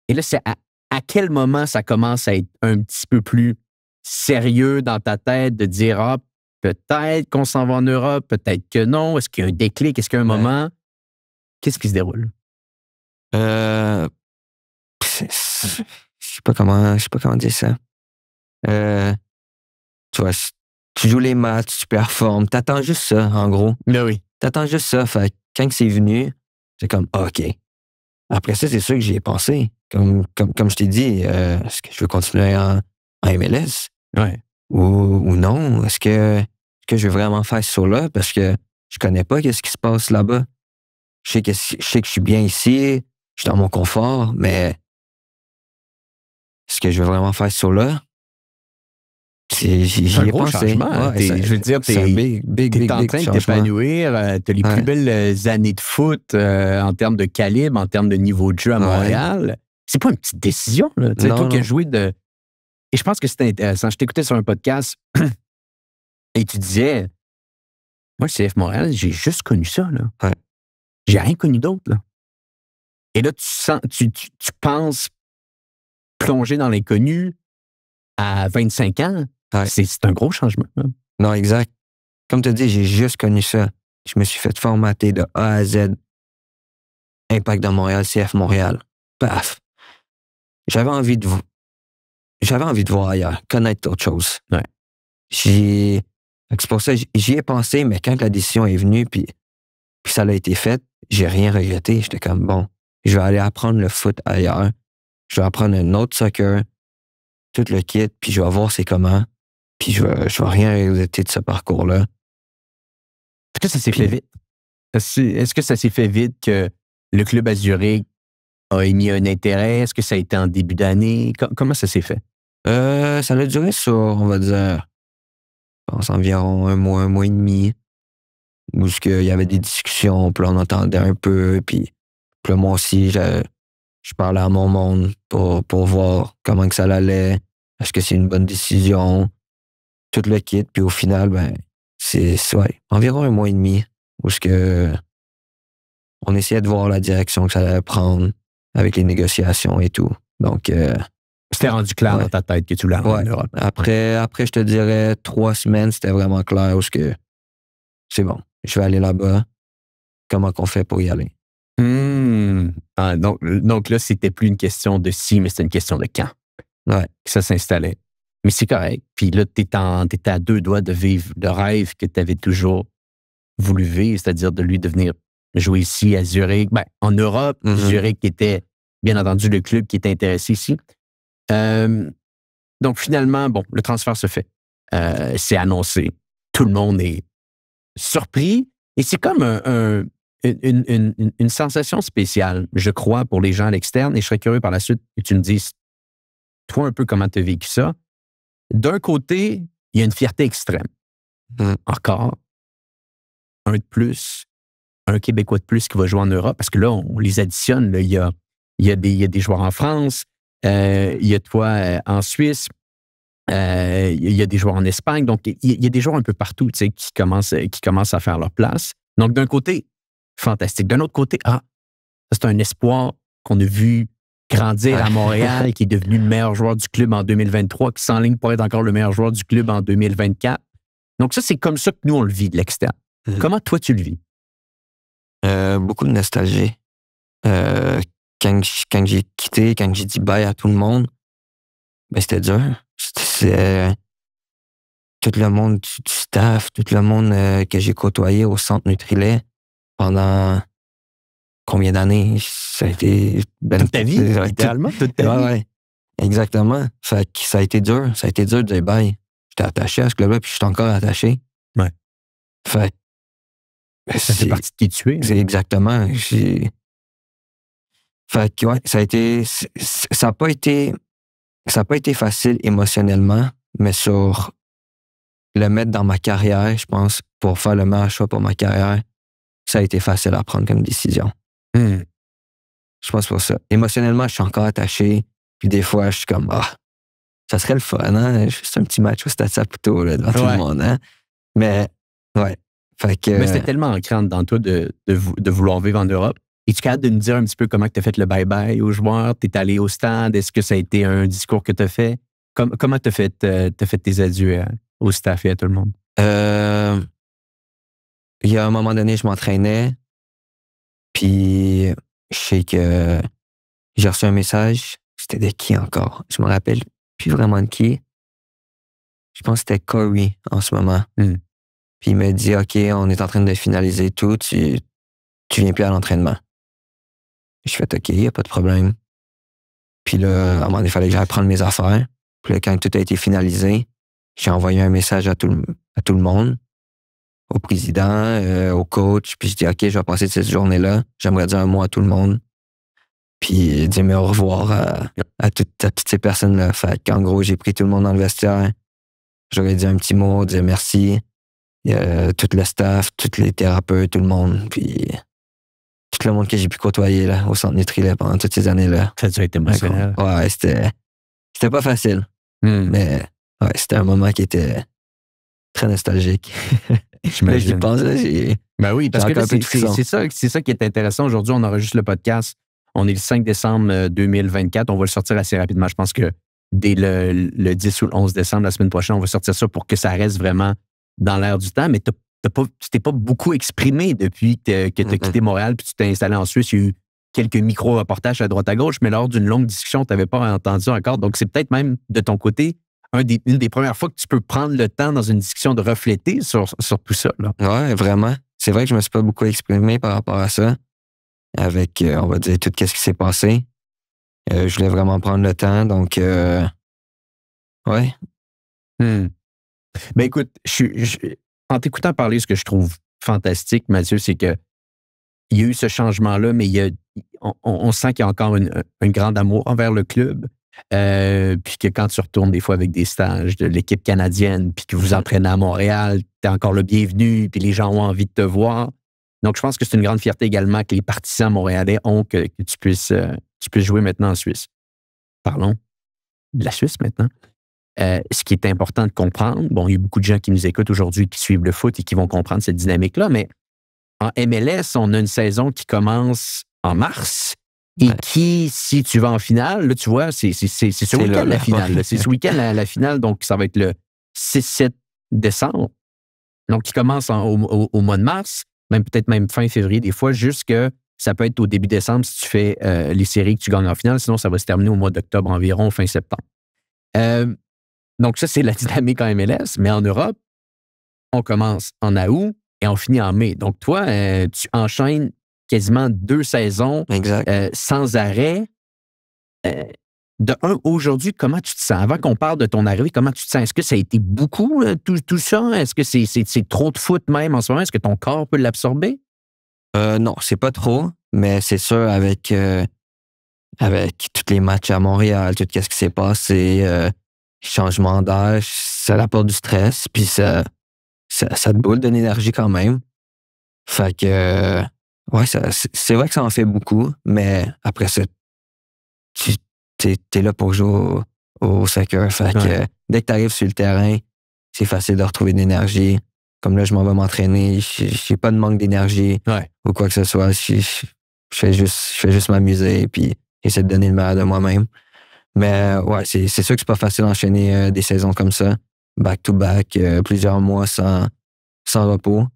Et là, c'est à quel moment ça commence à être un petit peu plus sérieux dans ta tête de dire, ah, peut-être qu'on s'en va en Europe, peut-être que non. Est-ce qu'il y a un déclic? Est-ce qu'il y a un moment? Qu'est-ce qui se déroule? Je sais pas comment dire ça. Tu vois, tu joues les matchs, tu performes, t'attends juste ça, en gros. Ben oui. T'attends juste ça. Fait que quand c'est venu, c'est comme, OK. Après ça, c'est sûr que j'y ai pensé. Comme je t'ai dit, est-ce que je veux continuer en MLS? Ouais. Ou non? Est-ce que je veux vraiment faire ce saut-là? Parce que je connais pas ce qui se passe là-bas. Je sais que je suis bien ici, je suis dans mon confort, mais est-ce que je veux vraiment faire ce saut-là? J'y ai gros pensé. Changement. Ouais, je veux dire, c'est un big en train de t'épanouir. Tu as les plus belles années de foot en termes de calibre, en termes de niveau de jeu à Montréal. C'est pas une petite décision. Là. Toi qui as joué de... Et je pense que c'était intéressant. Je t'écoutais sur un podcast et tu disais, moi, le CF Montréal, j'ai juste connu ça. Là. Ouais. J'ai rien connu d'autre. Là. Et là, tu penses plonger dans l'inconnu à 25 ans. Ouais. C'est un gros changement. Là. Non, exact. Comme tu as dit, j'ai juste connu ça. Je me suis fait formater de A à Z. Impact de Montréal, CF Montréal. Paf. J'avais envie de voir ailleurs, connaître autre chose. Ouais. C'est pour ça, j'y ai pensé, mais quand la décision est venue, puis ça a été fait, j'ai rien regretté. J'étais comme, bon, je vais aller apprendre le foot ailleurs. Je vais apprendre un autre soccer, tout le kit, puis je vais voir c'est comment. Puis je vais rien regretter de ce parcours-là. Est-ce que ça s'est fait vite? Est-ce que ça s'est fait vite que le club à Zurich a émis un intérêt? Est-ce que ça a été en début d'année? Comment ça s'est fait? Ça a duré sur, on va dire, je pense environ un mois et demi, où il y avait des discussions, puis on entendait un peu, puis là, moi aussi, je parlais à mon monde pour voir comment que ça allait, est-ce que c'est une bonne décision, tout le kit, puis au final, c'est environ un mois et demi, où on essayait de voir la direction que ça allait prendre avec les négociations et tout. Donc, c'était rendu clair dans ta tête que tu voulais aller en Europe. Après, je te dirais 3 semaines, c'était vraiment clair où c'est bon, je vais aller là-bas. Comment qu'on fait pour y aller? Donc là, c'était plus une question de si, mais c'était une question de quand. Ouais. Que ça s'installait. Mais c'est correct. Puis là, t'étais à 2 doigts de vivre le rêve que tu avais toujours voulu vivre, c'est-à-dire de lui devenir jouer ici à Zurich, en Europe, Zurich qui était, bien entendu, le club qui était intéressé ici. Donc finalement, bon, le transfert se fait. C'est annoncé. Tout le monde est surpris. Et c'est comme une sensation spéciale, je crois, pour les gens à l'externe. Et je serais curieux par la suite que tu me dises, toi, un peu comment tu as vécu ça. D'un côté, il y a une fierté extrême. Encore, un de plus, un Québécois de plus qui va jouer en Europe, parce que là, on les additionne. Là, il y a des joueurs en France, il y a toi en Suisse, il y a des joueurs en Espagne. Donc, il y a des joueurs un peu partout qui commencent à faire leur place. Donc, d'un côté, fantastique. D'un autre côté, c'est un espoir qu'on a vu grandir à Montréal, qui est devenu le meilleur joueur du club en 2023, qui s'enligne pour être encore le meilleur joueur du club en 2024. Donc ça, c'est comme ça que nous, on le vit de l'externe. Comment toi, tu le vis? Beaucoup de nostalgie. Quand j'ai quitté, quand j'ai dit bye à tout le monde, c'était dur. C'était tout le monde du staff, tout le monde que j'ai côtoyé au centre Nutrilait pendant combien d'années? Ça a été... toute ta vie, littéralement, toute ta vie. Ouais, exactement. Fait que ça a été dur. Ça a été dur de dire bye. J'étais attaché à ce club-là, puis je suis encore attaché. Ouais. Fait ça fait partie de qui tu es. C'est exactement. Fait que, ouais, ça n'a pas été facile émotionnellement, mais sur le mettre dans ma carrière, je pense, pour faire le meilleur choix pour ma carrière, ça a été facile à prendre comme décision. Je pense pour ça. Émotionnellement, je suis encore attaché. Puis des fois, je suis comme, ça serait le fun, hein? Juste un petit match au Stade Saputo, là, devant tout le monde, hein? Mais, ouais. Fait que, mais c'était tellement ancré dans toi de vouloir vivre en Europe. Es-tu capable de nous dire un petit peu comment tu as fait le bye-bye aux joueurs? Tu es allé au stade? Est-ce que ça a été un discours que tu as fait? Comment tu as fait tes adieux au staff et à tout le monde? Il y a un moment donné, je m'entraînais. Puis, je sais que j'ai reçu un message. C'était de qui encore? Je me rappelle plus vraiment de qui. Je pense que c'était Corey en ce moment. Puis il m'a dit, OK, on est en train de finaliser tout. Tu viens plus à l'entraînement. Je fais OK, il n'y a pas de problème. Puis là, à un moment donné, il fallait que j'aille prendre mes affaires. Puis là, quand tout a été finalisé, j'ai envoyé un message à tout le monde, au président, au coach. Puis je dis, OK, je vais passer cette journée-là. J'aimerais dire un mot à tout le monde. Puis dire au revoir à toutes ces personnes-là. Fait qu'en gros, j'ai pris tout le monde dans le vestiaire. J'aurais dit un petit mot, dire merci. Tout le staff, tous les thérapeutes, tout le monde. Puis tout le monde que j'ai pu côtoyer là, au centre Nutrilait pendant toutes ces années-là. Ça a été émotionnel. Ouais, c'était pas facile. Mais ouais, c'était un moment qui était très nostalgique. Là, j'y pense, là, ben oui, parce que là, c'est ça qui est intéressant. Aujourd'hui, on enregistre le podcast. On est le 5 décembre 2024. On va le sortir assez rapidement. Je pense que dès le 10 ou le 11 décembre, la semaine prochaine, on va sortir ça pour que ça reste vraiment dans l'air du temps. Mais tu t'es pas beaucoup exprimé depuis que tu as quitté Montréal puis tu t'es installé en Suisse. Il y a eu quelques micro-reportages à droite à gauche, mais lors d'une longue discussion, tu n'avais pas entendu encore. Donc, c'est peut-être même de ton côté une des premières fois que tu peux prendre le temps dans une discussion de refléter sur tout ça. Là. Ouais, vraiment. C'est vrai que je me suis pas beaucoup exprimé par rapport à ça. Avec, on va dire, tout ce qui s'est passé. Je voulais vraiment prendre le temps, donc, ouais. Ben écoute, en t'écoutant parler, ce que je trouve fantastique, Mathieu, c'est que il y a eu ce changement-là, mais on sent qu'il y a encore un grand amour envers le club. Puis que quand tu retournes des fois avec des stages de l'équipe canadienne, puis que vous entraînez à Montréal, tu es encore le bienvenu, puis les gens ont envie de te voir. Donc, je pense que c'est une grande fierté également que les partisans montréalais ont que tu puisses jouer maintenant en Suisse. Parlons de la Suisse maintenant. Ce qui est important de comprendre, bon, il y a beaucoup de gens qui nous écoutent aujourd'hui qui suivent le foot et qui vont comprendre cette dynamique-là, mais en MLS, on a une saison qui commence en mars et qui, si tu vas en finale, là, tu vois, c'est ce week-end la finale. C'est ce week-end la finale, donc ça va être le 6-7 décembre. Donc, qui commence au mois de mars, peut-être même fin février, des fois, jusque ça peut être au début décembre si tu fais les séries que tu gagnes en finale, sinon ça va se terminer au mois d'octobre environ, fin septembre. Donc, ça, c'est la dynamique en MLS, mais en Europe, on commence en août et on finit en mai. Donc, toi, tu enchaînes quasiment 2 saisons sans arrêt. Aujourd'hui, comment tu te sens? Avant qu'on parle de ton arrivée, comment tu te sens? Est-ce que ça a été beaucoup, tout ça? Est-ce que c'est trop de foot même en ce moment? Est-ce que ton corps peut l'absorber? Non, c'est pas trop, mais c'est sûr, avec tous les matchs à Montréal, tout ce qui s'est passé, changement d'âge, ça apporte du stress, puis ça te boule de l'énergie quand même. Fait que, ouais, c'est vrai que ça en fait beaucoup, mais après ça, t'es là pour jouer au soccer. Fait que dès que t'arrives sur le terrain, c'est facile de retrouver de l'énergie. Comme là, je m'en vais m'entraîner, j'ai pas de manque d'énergie ou quoi que ce soit. Je fais juste m'amuser, puis j'essaie de donner le meilleur de moi-même. Mais ouais, c'est sûr que c'est pas facile d'enchaîner des saisons comme ça, back-to-back, plusieurs mois sans repos.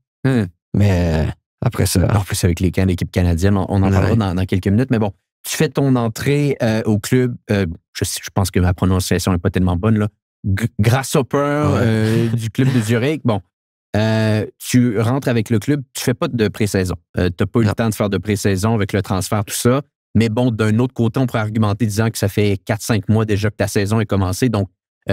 Mais après ça... En plus, avec l'équipe canadienne, on en parlera dans quelques minutes. Mais bon, tu fais ton entrée au club, je pense que ma prononciation n'est pas tellement bonne, là. Grasshopper du club de Zurich. Bon, tu rentres avec le club, tu fais pas de pré-saison. Tu n'as pas eu le temps de faire de pré-saison avec le transfert, tout ça. Mais bon, d'un autre côté, on pourrait argumenter disant que ça fait 4-5 mois déjà que ta saison est commencée. Donc, tu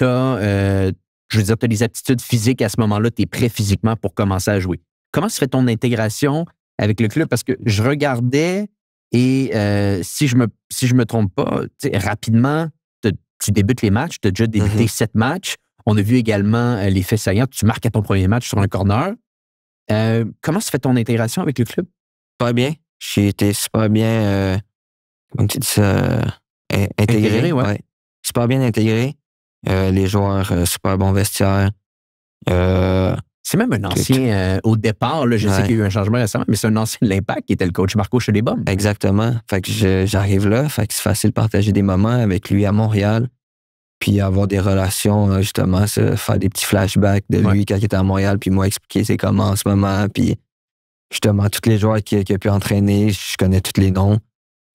as les aptitudes physiques à ce moment-là, tu es prêt physiquement pour commencer à jouer. Comment se fait ton intégration avec le club? Parce que je regardais Et si je me trompe pas, rapidement, tu débutes les matchs, tu as déjà débuté 7 matchs. On a vu également les faits saillants. Tu marques à ton premier match sur un corner. Comment se fait ton intégration avec le club? Super bien. J'ai été super bien, comment tu dis ça, intégré. Ouais. Super bien intégré. Les joueurs, super bon vestiaire. C'est même un ancien, au départ, là, je sais qu'il y a eu un changement récemment, mais c'est un ancien de l'Impact qui était le coach Marco Chelebom. Exactement. Fait que j'arrive là, fait que c'est facile de partager des moments avec lui à Montréal, puis avoir des relations, justement, faire des petits flashbacks de lui quand il était à Montréal, puis moi expliquer c'est comment en ce moment, puis justement, tous les joueurs qu'il a pu entraîner, je connais tous les noms.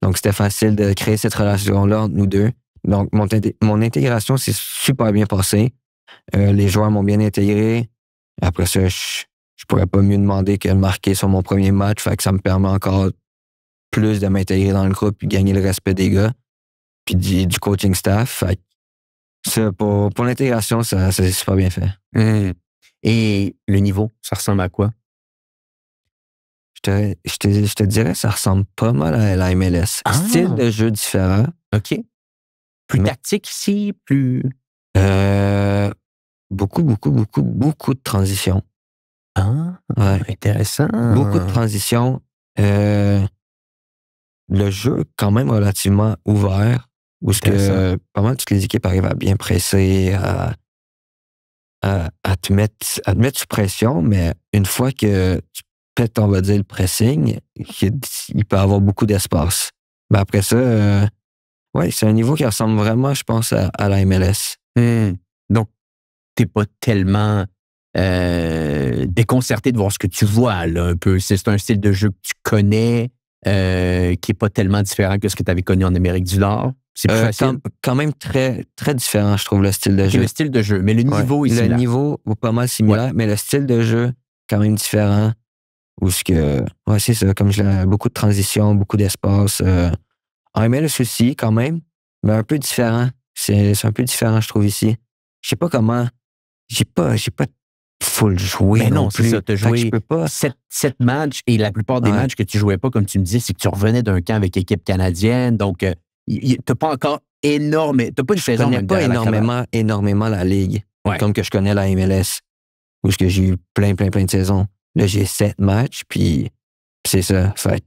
Donc, c'était facile de créer cette relation-là entre nous deux. Donc, mon intégration s'est super bien passée. Les joueurs m'ont bien intégré. Après ça, je pourrais pas mieux demander que de marquer sur mon premier match. Fait que ça me permet encore plus de m'intégrer dans le groupe et gagner le respect des gars. Puis du coaching staff. Fait que ça, pour l'intégration, ça s'est super bien fait. Et le niveau, ça ressemble à quoi? Je te dirais, ça ressemble pas mal à la MLS. Style de jeu différent. OK. Plus tactique ici, plus... Beaucoup de transitions. Intéressant. Beaucoup de transitions. Le jeu, quand même relativement ouvert, où pas mal toutes les équipes arrivent à bien presser, à te mettre sous pression, mais une fois que tu pètes, on va dire, le pressing, il peut y avoir beaucoup d'espace. Mais après ça, c'est un niveau qui ressemble vraiment, je pense, à la MLS. Donc, t'es pas tellement déconcerté de voir ce que tu vois, là, un peu. C'est un style de jeu que tu connais, qui est pas tellement différent que ce que tu avais connu en Amérique du Nord. C'est plus facile. Quand même très, très différent, je trouve, le style de jeu. Le style de jeu, mais le niveau est similaire. Le niveau est pas mal similaire, mais le style de jeu, quand même différent. C'est ça, comme je l'ai, beaucoup de transitions, beaucoup d'espace. En MLS aussi, quand même, mais un peu différent. C'est un peu différent, je trouve, ici. Je sais pas comment. J'ai pas full joué. Mais non c'est plus. Ça, tu as joué je peux pas. 7 matchs et la plupart des matchs que tu jouais pas, comme tu me disais, c'est que tu revenais d'un camp avec l'équipe canadienne. Donc, t'as pas encore t'as pas une saison. Je connais pas énormément la Ligue, comme que je connais la MLS, où j'ai eu plein de saisons. Là, j'ai 7 matchs, puis c'est ça. Fait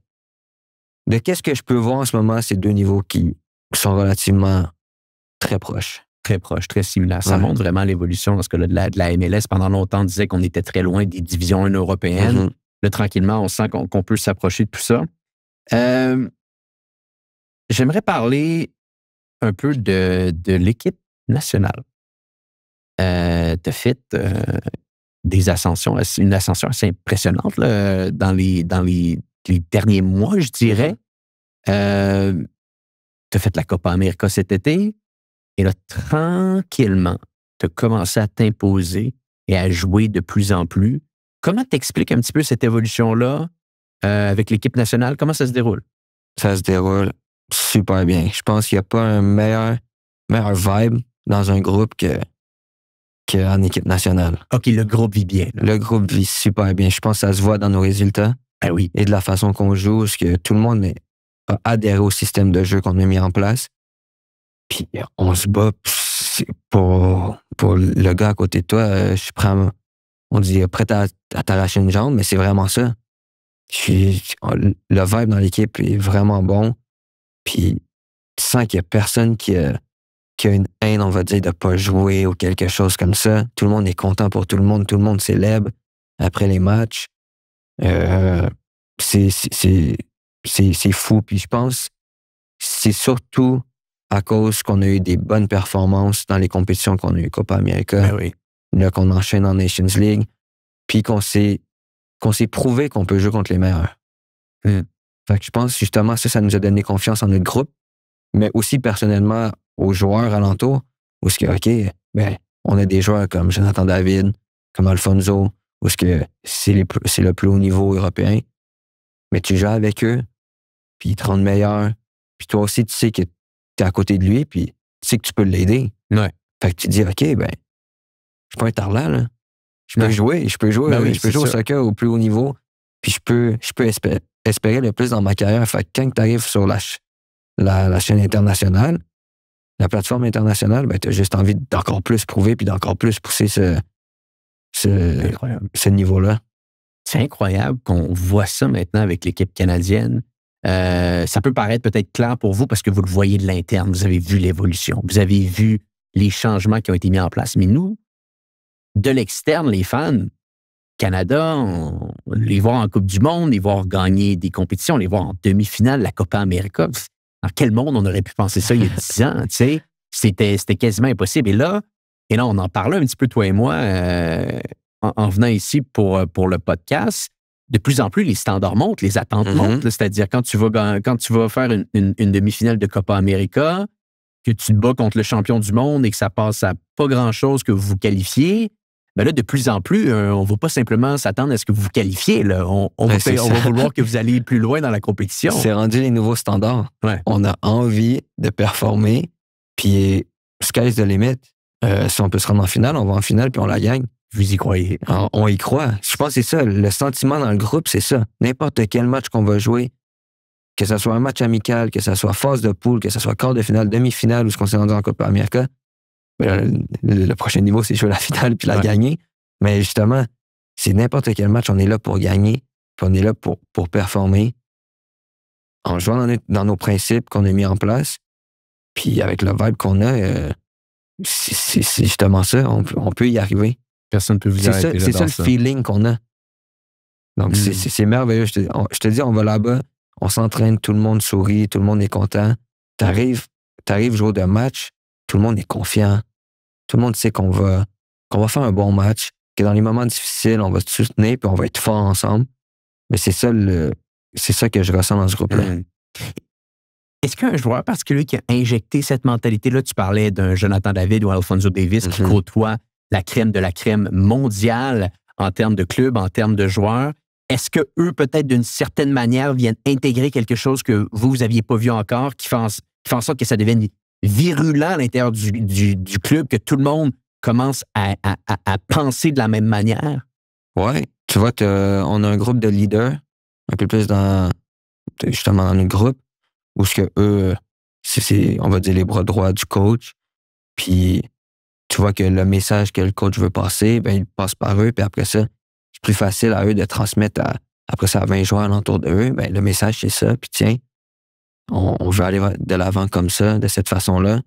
de qu'est-ce que je peux voir en ce moment, c'est 2 niveaux qui sont relativement très proches. Très proches, très similaires. Ça montre vraiment l'évolution. Parce que là, de la MLS, pendant longtemps, on disait qu'on était très loin des divisions 1 européennes. Là, tranquillement, on sent qu'on peut s'approcher de tout ça. J'aimerais parler un peu de l'équipe nationale. Tu as fait une ascension assez impressionnante là, dans les derniers mois, je dirais. Tu as fait la Copa América cet été. Et là, tranquillement, tu as commencé à t'imposer et à jouer de plus en plus. Comment t'expliques un petit peu cette évolution-là avec l'équipe nationale? Comment ça se déroule? Ça se déroule super bien. Je pense qu'il n'y a pas un meilleur vibe dans un groupe qu'en équipe nationale. OK, le groupe vit bien. Là. Le groupe vit super bien. Je pense que ça se voit dans nos résultats. Ben oui. Et de la façon qu'on joue, parce que tout le monde a adhéré au système de jeu qu'on a mis en place. Puis on se bat pour le gars à côté de toi. Je suis prêt on dit prêt à t'arracher une jambe, mais c'est vraiment ça. Le vibe dans l'équipe est vraiment bon. Puis tu sens qu'il n'y a personne qui a une haine, on va dire, de ne pas jouer ou quelque chose comme ça. Tout le monde est content pour tout le monde célèbre après les matchs. C'est fou. Puis je pense c'est surtout à cause qu'on a eu des bonnes performances dans les compétitions qu'on a eu, Copa América, là qu'on enchaîne en Nations League, puis qu'on s'est prouvé qu'on peut jouer contre les meilleurs. Fait que je pense justement ça nous a donné confiance en notre groupe, mais aussi personnellement aux joueurs alentours, où on a des joueurs comme Jonathan David, comme Alfonso, où c'est le plus haut niveau européen, mais tu joues avec eux, puis ils te rendent meilleur, puis toi aussi tu sais que t'es à côté de lui, puis tu sais que tu peux l'aider. Fait que tu te dis, OK, je suis pas un tarlat, là. Je peux jouer Ben oui, je peux jouer au soccer au plus haut niveau, puis je peux espéré le plus dans ma carrière. Fait que quand tu arrives sur la chaîne internationale, la plateforme internationale, ben, tu as juste envie d'encore plus prouver puis d'encore plus pousser ce niveau-là. C'est incroyable qu'on voit ça maintenant avec l'équipe canadienne. Ça peut paraître peut-être clair pour vous parce que vous le voyez de l'interne. Vous avez vu l'évolution. Vous avez vu les changements qui ont été mis en place. Mais nous, de l'externe, les fans, Canada, on les voir en Coupe du Monde, les voir gagner des compétitions, les voir en demi-finale, la Copa América. Dans quel monde on aurait pu penser ça il y a 10 ans? Tu sais? C'était quasiment impossible. Et là, on en parlait un petit peu, toi et moi, en venant ici pour le podcast. De plus en plus, les standards montent, les attentes montent. C'est-à-dire, quand tu vas faire une demi-finale de Copa América, que tu te bats contre le champion du monde et que ça passe à pas grand-chose que vous vous qualifiez, ben là, de plus en plus, on ne va pas simplement s'attendre à ce que vous vous qualifiez. Là. On va vouloir que vous alliez plus loin dans la compétition. C'est rendu les nouveaux standards. Ouais. On a envie de performer, puis sky's the limit. Si on peut se rendre en finale, on va en finale, puis on la gagne. Vous y croyez? On y croit. Je pense que c'est ça. Le sentiment dans le groupe, c'est ça. N'importe quel match qu'on va jouer, que ce soit un match amical, que ce soit phase de poule, que ce soit quart de finale, demi-finale ou ce qu'on s'est rendu en Copa América, le prochain niveau, c'est jouer la finale puis la gagner. Mais justement, c'est n'importe quel match, on est là pour gagner, puis on est là pour performer en jouant dans nos principes qu'on a mis en place. Puis avec le vibe qu'on a, c'est justement ça, on peut y arriver. Personne ne peut vous arrêter. C'est ça le feeling qu'on a. Donc, c'est merveilleux. Je te dis, on va là-bas, on s'entraîne, tout le monde sourit, tout le monde est content. T'arrives jour de match, tout le monde est confiant. Tout le monde sait qu'on va faire un bon match, que dans les moments difficiles, on va se soutenir puis on va être fort ensemble. Mais c'est ça que je ressens dans ce groupe-là. Est-ce qu'un joueur particulier qui a injecté cette mentalité-là, tu parlais d'un Jonathan David ou Alphonso Davies qui côtoie la crème de la crème mondiale en termes de club, en termes de joueurs, est-ce que eux, peut-être d'une certaine manière, viennent intégrer quelque chose que vous n'aviez pas vu encore, qui fait en sorte que ça devienne virulent à l'intérieur du club, que tout le monde commence à penser de la même manière? Oui. Tu vois, on a un groupe de leaders, un peu plus justement dans notre groupe, où ce que eux, c'est, on va dire, les bras droits du coach. Puis, tu vois que le message que le coach veut passer, ben, il passe par eux. Puis après ça, c'est plus facile à eux de transmettre après ça à 20 joueurs alentour de eux. Ben, le message, c'est ça. Puis tiens, on veut aller de l'avant comme ça, de cette façon-là.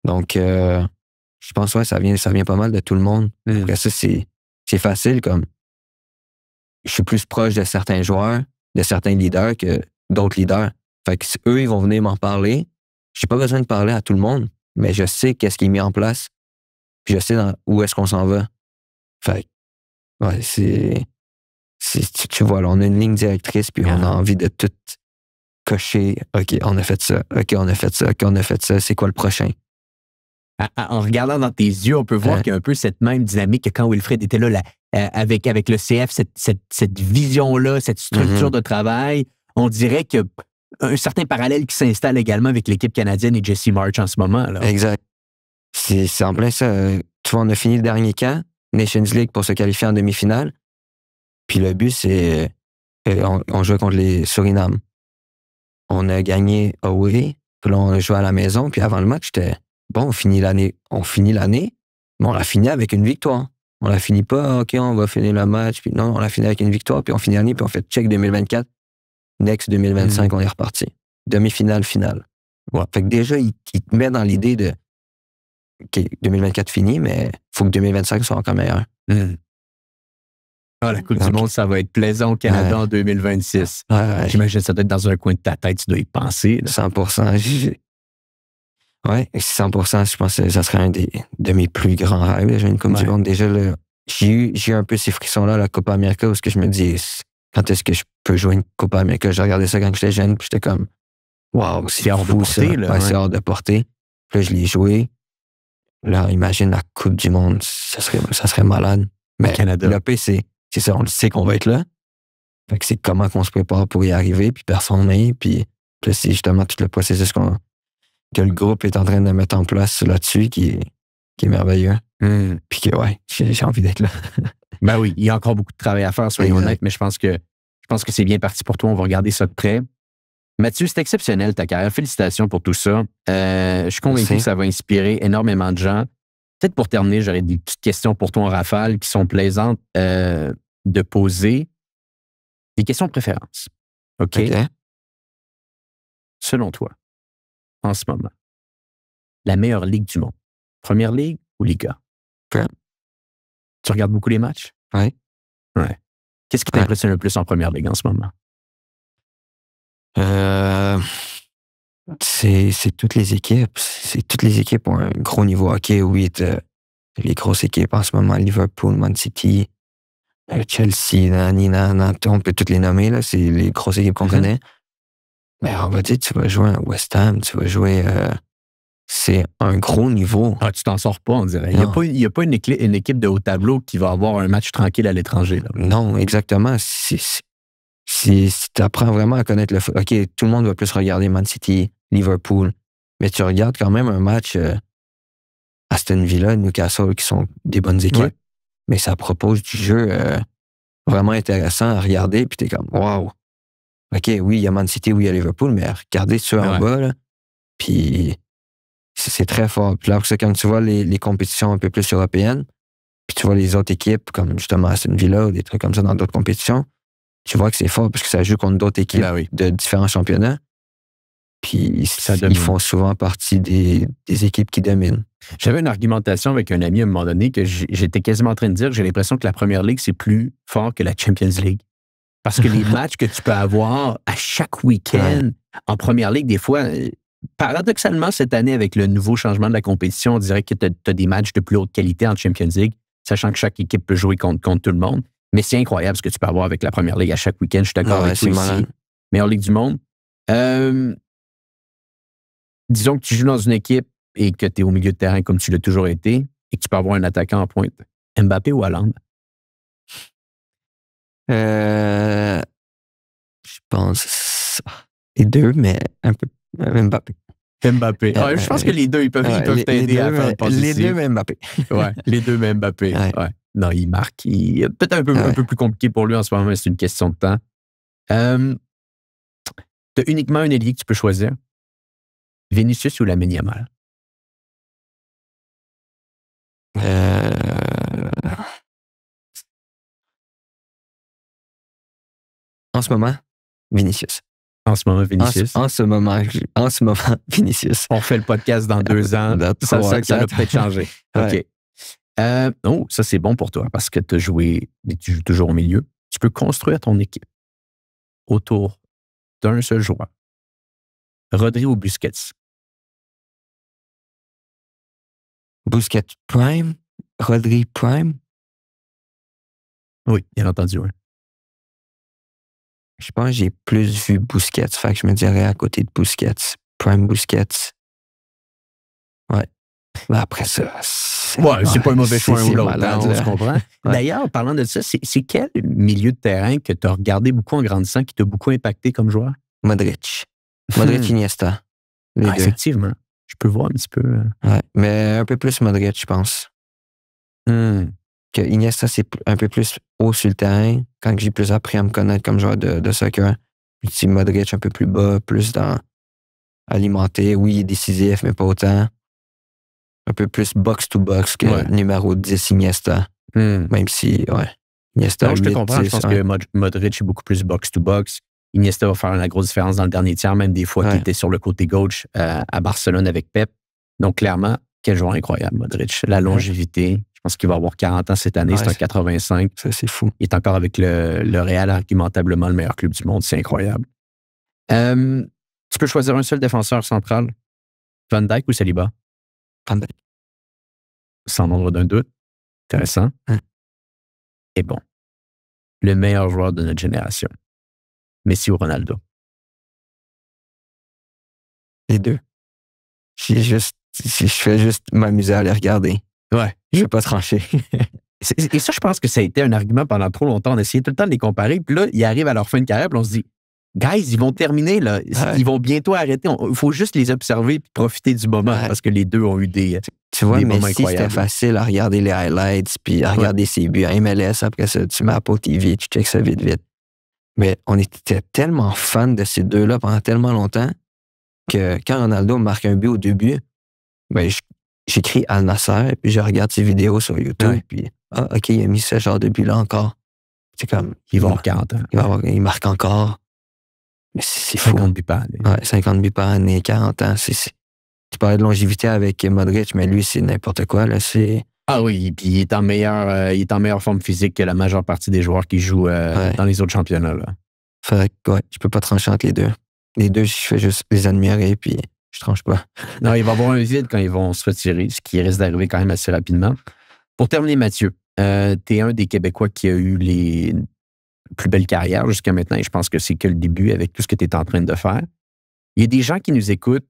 Donc, je pense, ouais, ça vient pas mal de tout le monde. Après ça, c'est facile, comme je suis plus proche de certains joueurs, de certains leaders que d'autres leaders. Fait que eux, ils vont venir m'en parler. J'ai pas besoin de parler à tout le monde, mais je sais qu'est-ce qui est mis en place. Puis je sais où est-ce qu'on s'en va. Fait que, ouais, tu vois, là, on a une ligne directrice, puis on a envie de tout cocher. OK, on a fait ça. OK, on a fait ça. OK, on a fait ça. C'est quoi le prochain? En regardant dans tes yeux, on peut voir qu'il y a un peu cette même dynamique que quand Wilfred était là, avec le CF, cette vision-là, cette structure de travail. On dirait qu'il y a un certain parallèle qui s'installe également avec l'équipe canadienne et Jesse March en ce moment. Là. Exact. C'est en plein ça. Tu vois, on a fini le dernier camp, Nations League, pour se qualifier en demi-finale. Puis le but, c'est on jouait contre les Suriname. On a gagné away, puis là, on a joué à la maison. Puis avant le match, j'étais bon, on finit l'année, mais on l'a fini avec une victoire. On l'a fini pas, OK, on va finir le match. Puis non, on l'a fini avec une victoire, puis on finit l'année, puis on fait check 2024. Next 2025, on est reparti. Demi-finale, finale. Ouais. Fait que déjà, il te met dans l'idée de OK, 2024 fini, mais il faut que 2025 soit encore meilleur. La Coupe du Monde, ça va être plaisant au Canada en 2026. J'imagine que ça doit être dans un coin de ta tête, tu dois y penser. Là. 100%. Oui, 100%, je pense que ça serait un de mes plus grands rêves. J'ai une Coupe du Monde. Déjà, j'ai eu un peu ces frissons-là à la Copa América où je me dis, quand est-ce que je peux jouer une Copa América? J'ai regardé ça quand j'étais jeune, puis j'étais comme, waouh, c'est hors de portée. C'est hors de portée. Puis là, je l'ai joué. Là, imagine la Coupe du Monde, ça serait malade. Mais le P, c'est ça, on le sait qu'on va être là. Fait que c'est comment qu'on se prépare pour y arriver, puis performer, puis là, c'est justement tout le processus que le groupe est en train de mettre en place là-dessus qui est merveilleux. Puis que, j'ai envie d'être là. Ben oui, il y a encore beaucoup de travail à faire, soyons honnêtes, mais je pense que Je pense que c'est bien parti pour toi. On va regarder ça de près. Mathieu, c'est exceptionnel ta carrière. Félicitations pour tout ça. Je suis convaincu que ça va inspirer énormément de gens. Peut-être pour terminer, j'aurais des petites questions pour toi en rafale qui sont plaisantes de poser. Des questions de préférence. OK? Selon toi, en ce moment, la meilleure ligue du monde, Première Ligue ou Liga? Tu regardes beaucoup les matchs? Oui. Ouais. Qu'est-ce qui t'impressionne le plus en Première Ligue en ce moment? C'est toutes les équipes. Toutes les équipes ont un gros niveau hockey. Oui, les grosses équipes en ce moment, Liverpool, Man City, Chelsea, on peut toutes les nommer, là, c'est les grosses équipes qu'on connaît. Mais on va dire, tu vas jouer à West Ham, tu vas jouer... c'est un gros niveau. Ah, tu t'en sors pas, on dirait. Il n'y a pas une équipe de haut tableau qui va avoir un match tranquille à l'étranger. Là. Non, exactement. Si tu apprends vraiment à connaître le foot, OK, tout le monde va plus regarder Man City, Liverpool, mais tu regardes quand même un match Aston Villa, Newcastle, qui sont des bonnes équipes, mais ça propose du jeu vraiment intéressant à regarder, puis t'es comme, wow. OK, oui, il y a Man City, oui, il y a Liverpool, mais regardez ceux en bas, là, puis c'est très fort. Puis là, après ça, quand tu vois les compétitions un peu plus européennes, puis tu vois les autres équipes, comme justement Aston Villa ou des trucs comme ça dans d'autres compétitions, tu vois que c'est fort parce que ça joue contre d'autres équipes de différents championnats. Puis ils font souvent partie des équipes qui dominent. J'avais une argumentation avec un ami à un moment donné que j'étais quasiment en train de dire, j'ai l'impression que la Première Ligue, c'est plus fort que la Champions League. Parce que les matchs que tu peux avoir à chaque week-end en Première Ligue, des fois, paradoxalement, cette année, avec le nouveau changement de la compétition, on dirait que tu as des matchs de plus haute qualité en Champions League, sachant que chaque équipe peut jouer contre tout le monde. Mais c'est incroyable ce que tu peux avoir avec la Première Ligue à chaque week-end. Je suis d'accord avec toi ici. Meilleure Ligue du monde. Disons que tu joues dans une équipe et que tu es au milieu de terrain comme tu l'as toujours été et que tu peux avoir un attaquant en pointe. Mbappé ou Haaland? Je pense les deux, mais un peu Mbappé. Mbappé. Je pense que les deux, ils peuvent t'aider à faire passer. Les deux, mais Mbappé. Les deux, mais Mbappé. Non, il marque. Peut-être un peu plus compliqué pour lui en ce moment, mais c'est une question de temps. Tu as uniquement un ailier que tu peux choisir. Vinicius ou Lamine Yamal? En ce moment, Vinicius. En ce moment, Vinicius. En ce moment, Vinicius. On fait le podcast dans 2 ans. Ça va peut-être changer. OK. Ça, c'est bon pour toi parce que tu joues toujours au milieu. Tu peux construire ton équipe autour d'un seul joueur. Rodri ou Busquets? Busquets Prime? Rodri Prime? Oui, bien entendu, oui. Je pense que j'ai plus vu Busquets, fait que je me dirais à côté de Busquets. Prime Busquets. Ouais. Mais après ça, c'est pas un mauvais choix un ou l'autre, on se comprend. D'ailleurs, parlant de ça, c'est quel milieu de terrain que tu as regardé beaucoup en grandissant qui t'a beaucoup impacté comme joueur? Modric. Modric Iniesta. Les deux. Effectivement. Je peux voir un petit peu. Ouais, mais un peu plus Modric, je pense. Que Iniesta, c'est un peu plus haut sur le terrain. Quand j'ai plus appris à me connaître comme joueur de soccer, c'est Modric un peu plus bas, plus dans alimenter. Oui, il est décisif, mais pas autant. Un peu plus box-to-box que numéro 10 Iniesta. Même si, Iniesta, je te comprends. Je pense que Modric est beaucoup plus box-to-box. Iniesta va faire la grosse différence dans le dernier tiers, même des fois qu'il était sur le côté gauche à Barcelone avec Pep. Donc, clairement, quel joueur incroyable, Modric. La longévité, je pense qu'il va avoir 40 ans cette année, c'est un 85. Ça, c'est fou. Il est encore avec le Real, argumentablement le meilleur club du monde. C'est incroyable. Tu peux choisir un seul défenseur central, Van Dijk ou Saliba? Van Dijk. Sans nombre d'un doute. Intéressant. Et bon, le meilleur joueur de notre génération, Messi ou Ronaldo? Les deux. Je fais juste m'amuser à les regarder. Ouais. Je ne vais pas trancher. Et ça, je pense que ça a été un argument pendant trop longtemps. On essayait tout le temps de les comparer. Puis là, ils arrivent à leur fin de carrière. Puis on se dit, guys, ils vont terminer. Là. Ils vont bientôt arrêter. Il faut juste les observer et profiter du moment parce que les deux ont eu des Tu vois, moments Messi, c'était facile à regarder les highlights puis à regarder ses buts à MLS. Après ça, tu mets Apple TV, tu checks ça vite. Mais on était tellement fans de ces deux-là pendant tellement longtemps que quand Ronaldo marque un but au début, ben, j'écris Al Nasser, puis je regarde ses vidéos sur YouTube, puis OK, il a mis ce genre de but-là encore. C'est comme... Il va avoir 40 ans. Il marque encore. Mais c'est fou. 50 buts par année. Ouais, 50 buts par année, 40 ans. Tu parlais de longévité avec Modric, mais lui, c'est n'importe quoi. Là, Ah oui, puis il est en meilleure forme physique que la majeure partie des joueurs qui jouent dans les autres championnats. Là. Fait que, ouais, je peux pas trancher entre les deux. Les deux, je fais juste les admirer, puis je tranche pas. Non, il va y avoir un vide quand ils vont se retirer, ce qui risque d'arriver quand même assez rapidement. Pour terminer, Mathieu, t'es un des Québécois qui a eu les plus belles carrières jusqu'à maintenant, et je pense que c'est que le début avec tout ce que tu es en train de faire. Il y a des gens qui nous écoutent,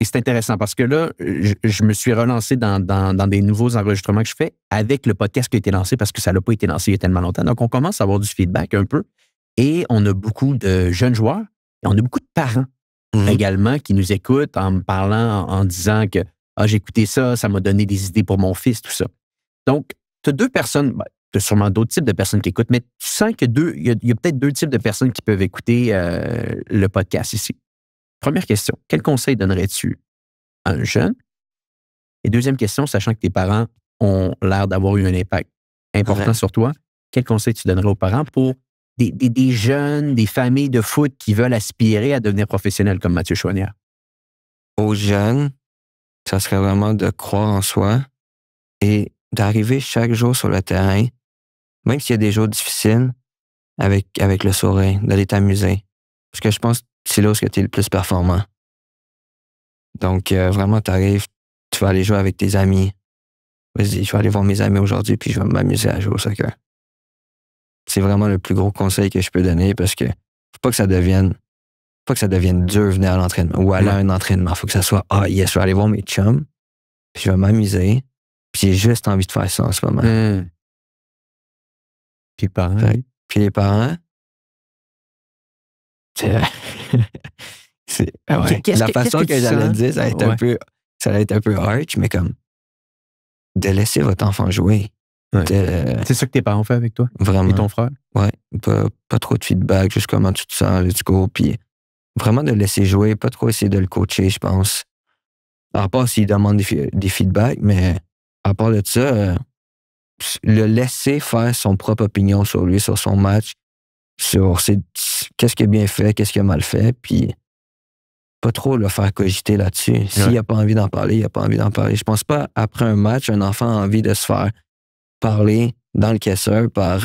et c'est intéressant parce que là, je me suis relancé dans des nouveaux enregistrements que je fais avec le podcast qui a été lancé parce que ça n'a pas été lancé il y a tellement longtemps. Donc, on commence à avoir du feedback un peu et on a beaucoup de jeunes joueurs et on a beaucoup de parents également qui nous écoutent en me parlant, en disant que j'ai écouté ça, ça m'a donné des idées pour mon fils, tout ça. Donc, tu as deux personnes, tu as sûrement d'autres types de personnes qui écoutent, mais tu sens qu'il y a peut-être deux types de personnes qui peuvent écouter le podcast ici. Première question, quel conseil donnerais-tu à un jeune? Et deuxième question, sachant que tes parents ont l'air d'avoir eu un impact important sur toi, quel conseil tu donnerais aux parents pour des jeunes, des familles de foot qui veulent aspirer à devenir professionnels comme Mathieu Choinière? Aux jeunes, ça serait vraiment de croire en soi et d'arriver chaque jour sur le terrain, même s'il y a des jours difficiles, avec le sourire, d'aller t'amuser. Parce que je pense que c'est là où tu es le plus performant. Donc, vraiment, tu arrives, tu vas aller jouer avec tes amis. Vas-y, je vais aller voir mes amis aujourd'hui, puis je vais m'amuser à jouer au soccer. C'est vraiment le plus gros conseil que je peux donner parce que faut pas que ça devienne dur venir à l'entraînement ou aller à un entraînement. Faut que ça soit, yes, je vais aller voir mes chums, puis je vais m'amuser, puis j'ai juste envie de faire ça en ce moment. Puis les parents? Puis les parents, la façon que j'allais dire, ça va être un peu harsh, mais comme de laisser votre enfant jouer. C'est ça que tes parents ont fait avec toi? Vraiment. Et ton frère? Ouais. Pas trop de feedback, juste comment tu te sens, let's go. Puis vraiment de le laisser jouer, pas trop essayer de le coacher, je pense. À part s'il demande des feedbacks, mais à part de ça, le laisser faire son propre opinion sur lui, sur son match, sur qu'est-ce qu'il a bien fait, qu'est-ce qu'il a mal fait, puis pas trop le faire cogiter là-dessus. S'il n'a pas envie d'en parler, il n'a pas envie d'en parler. Je pense pas, après un match, un enfant a envie de se faire parler dans le caisseur par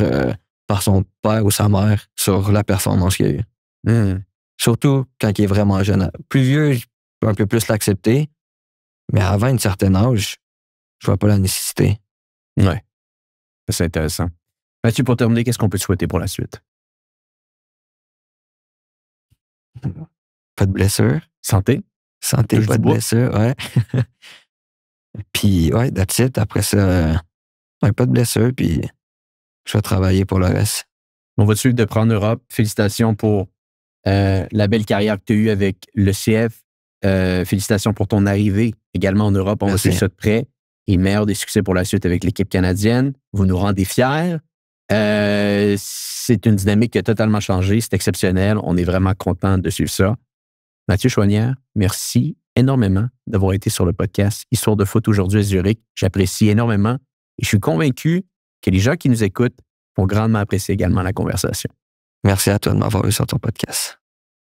son père ou sa mère sur la performance qu'il a eue. Surtout quand il est vraiment jeune. Plus vieux, je peux un peu plus l'accepter, mais avant un certain âge, je vois pas la nécessité. Ouais. C'est intéressant. Mathieu, pour terminer, qu'est-ce qu'on peut te souhaiter pour la suite? Pas de blessure. Santé, pas de blessure, ouais. Puis, ouais, that's it. Après ça, pas de blessure, puis je vais travailler pour le reste. On va te suivre de prendre Europe. Félicitations pour la belle carrière que tu as eue avec le CF. Félicitations pour ton arrivée également en Europe. On va suivre ça de près. Et meilleur des succès pour la suite avec l'équipe canadienne. Vous nous rendez fiers. C'est une dynamique qui a totalement changé. C'est exceptionnel. On est vraiment content de suivre ça. Mathieu Choinière, merci énormément d'avoir été sur le podcast Histoire de foot aujourd'hui à Zurich. J'apprécie énormément et je suis convaincu que les gens qui nous écoutent vont grandement apprécier également la conversation. Merci à toi de m'avoir eu sur ton podcast.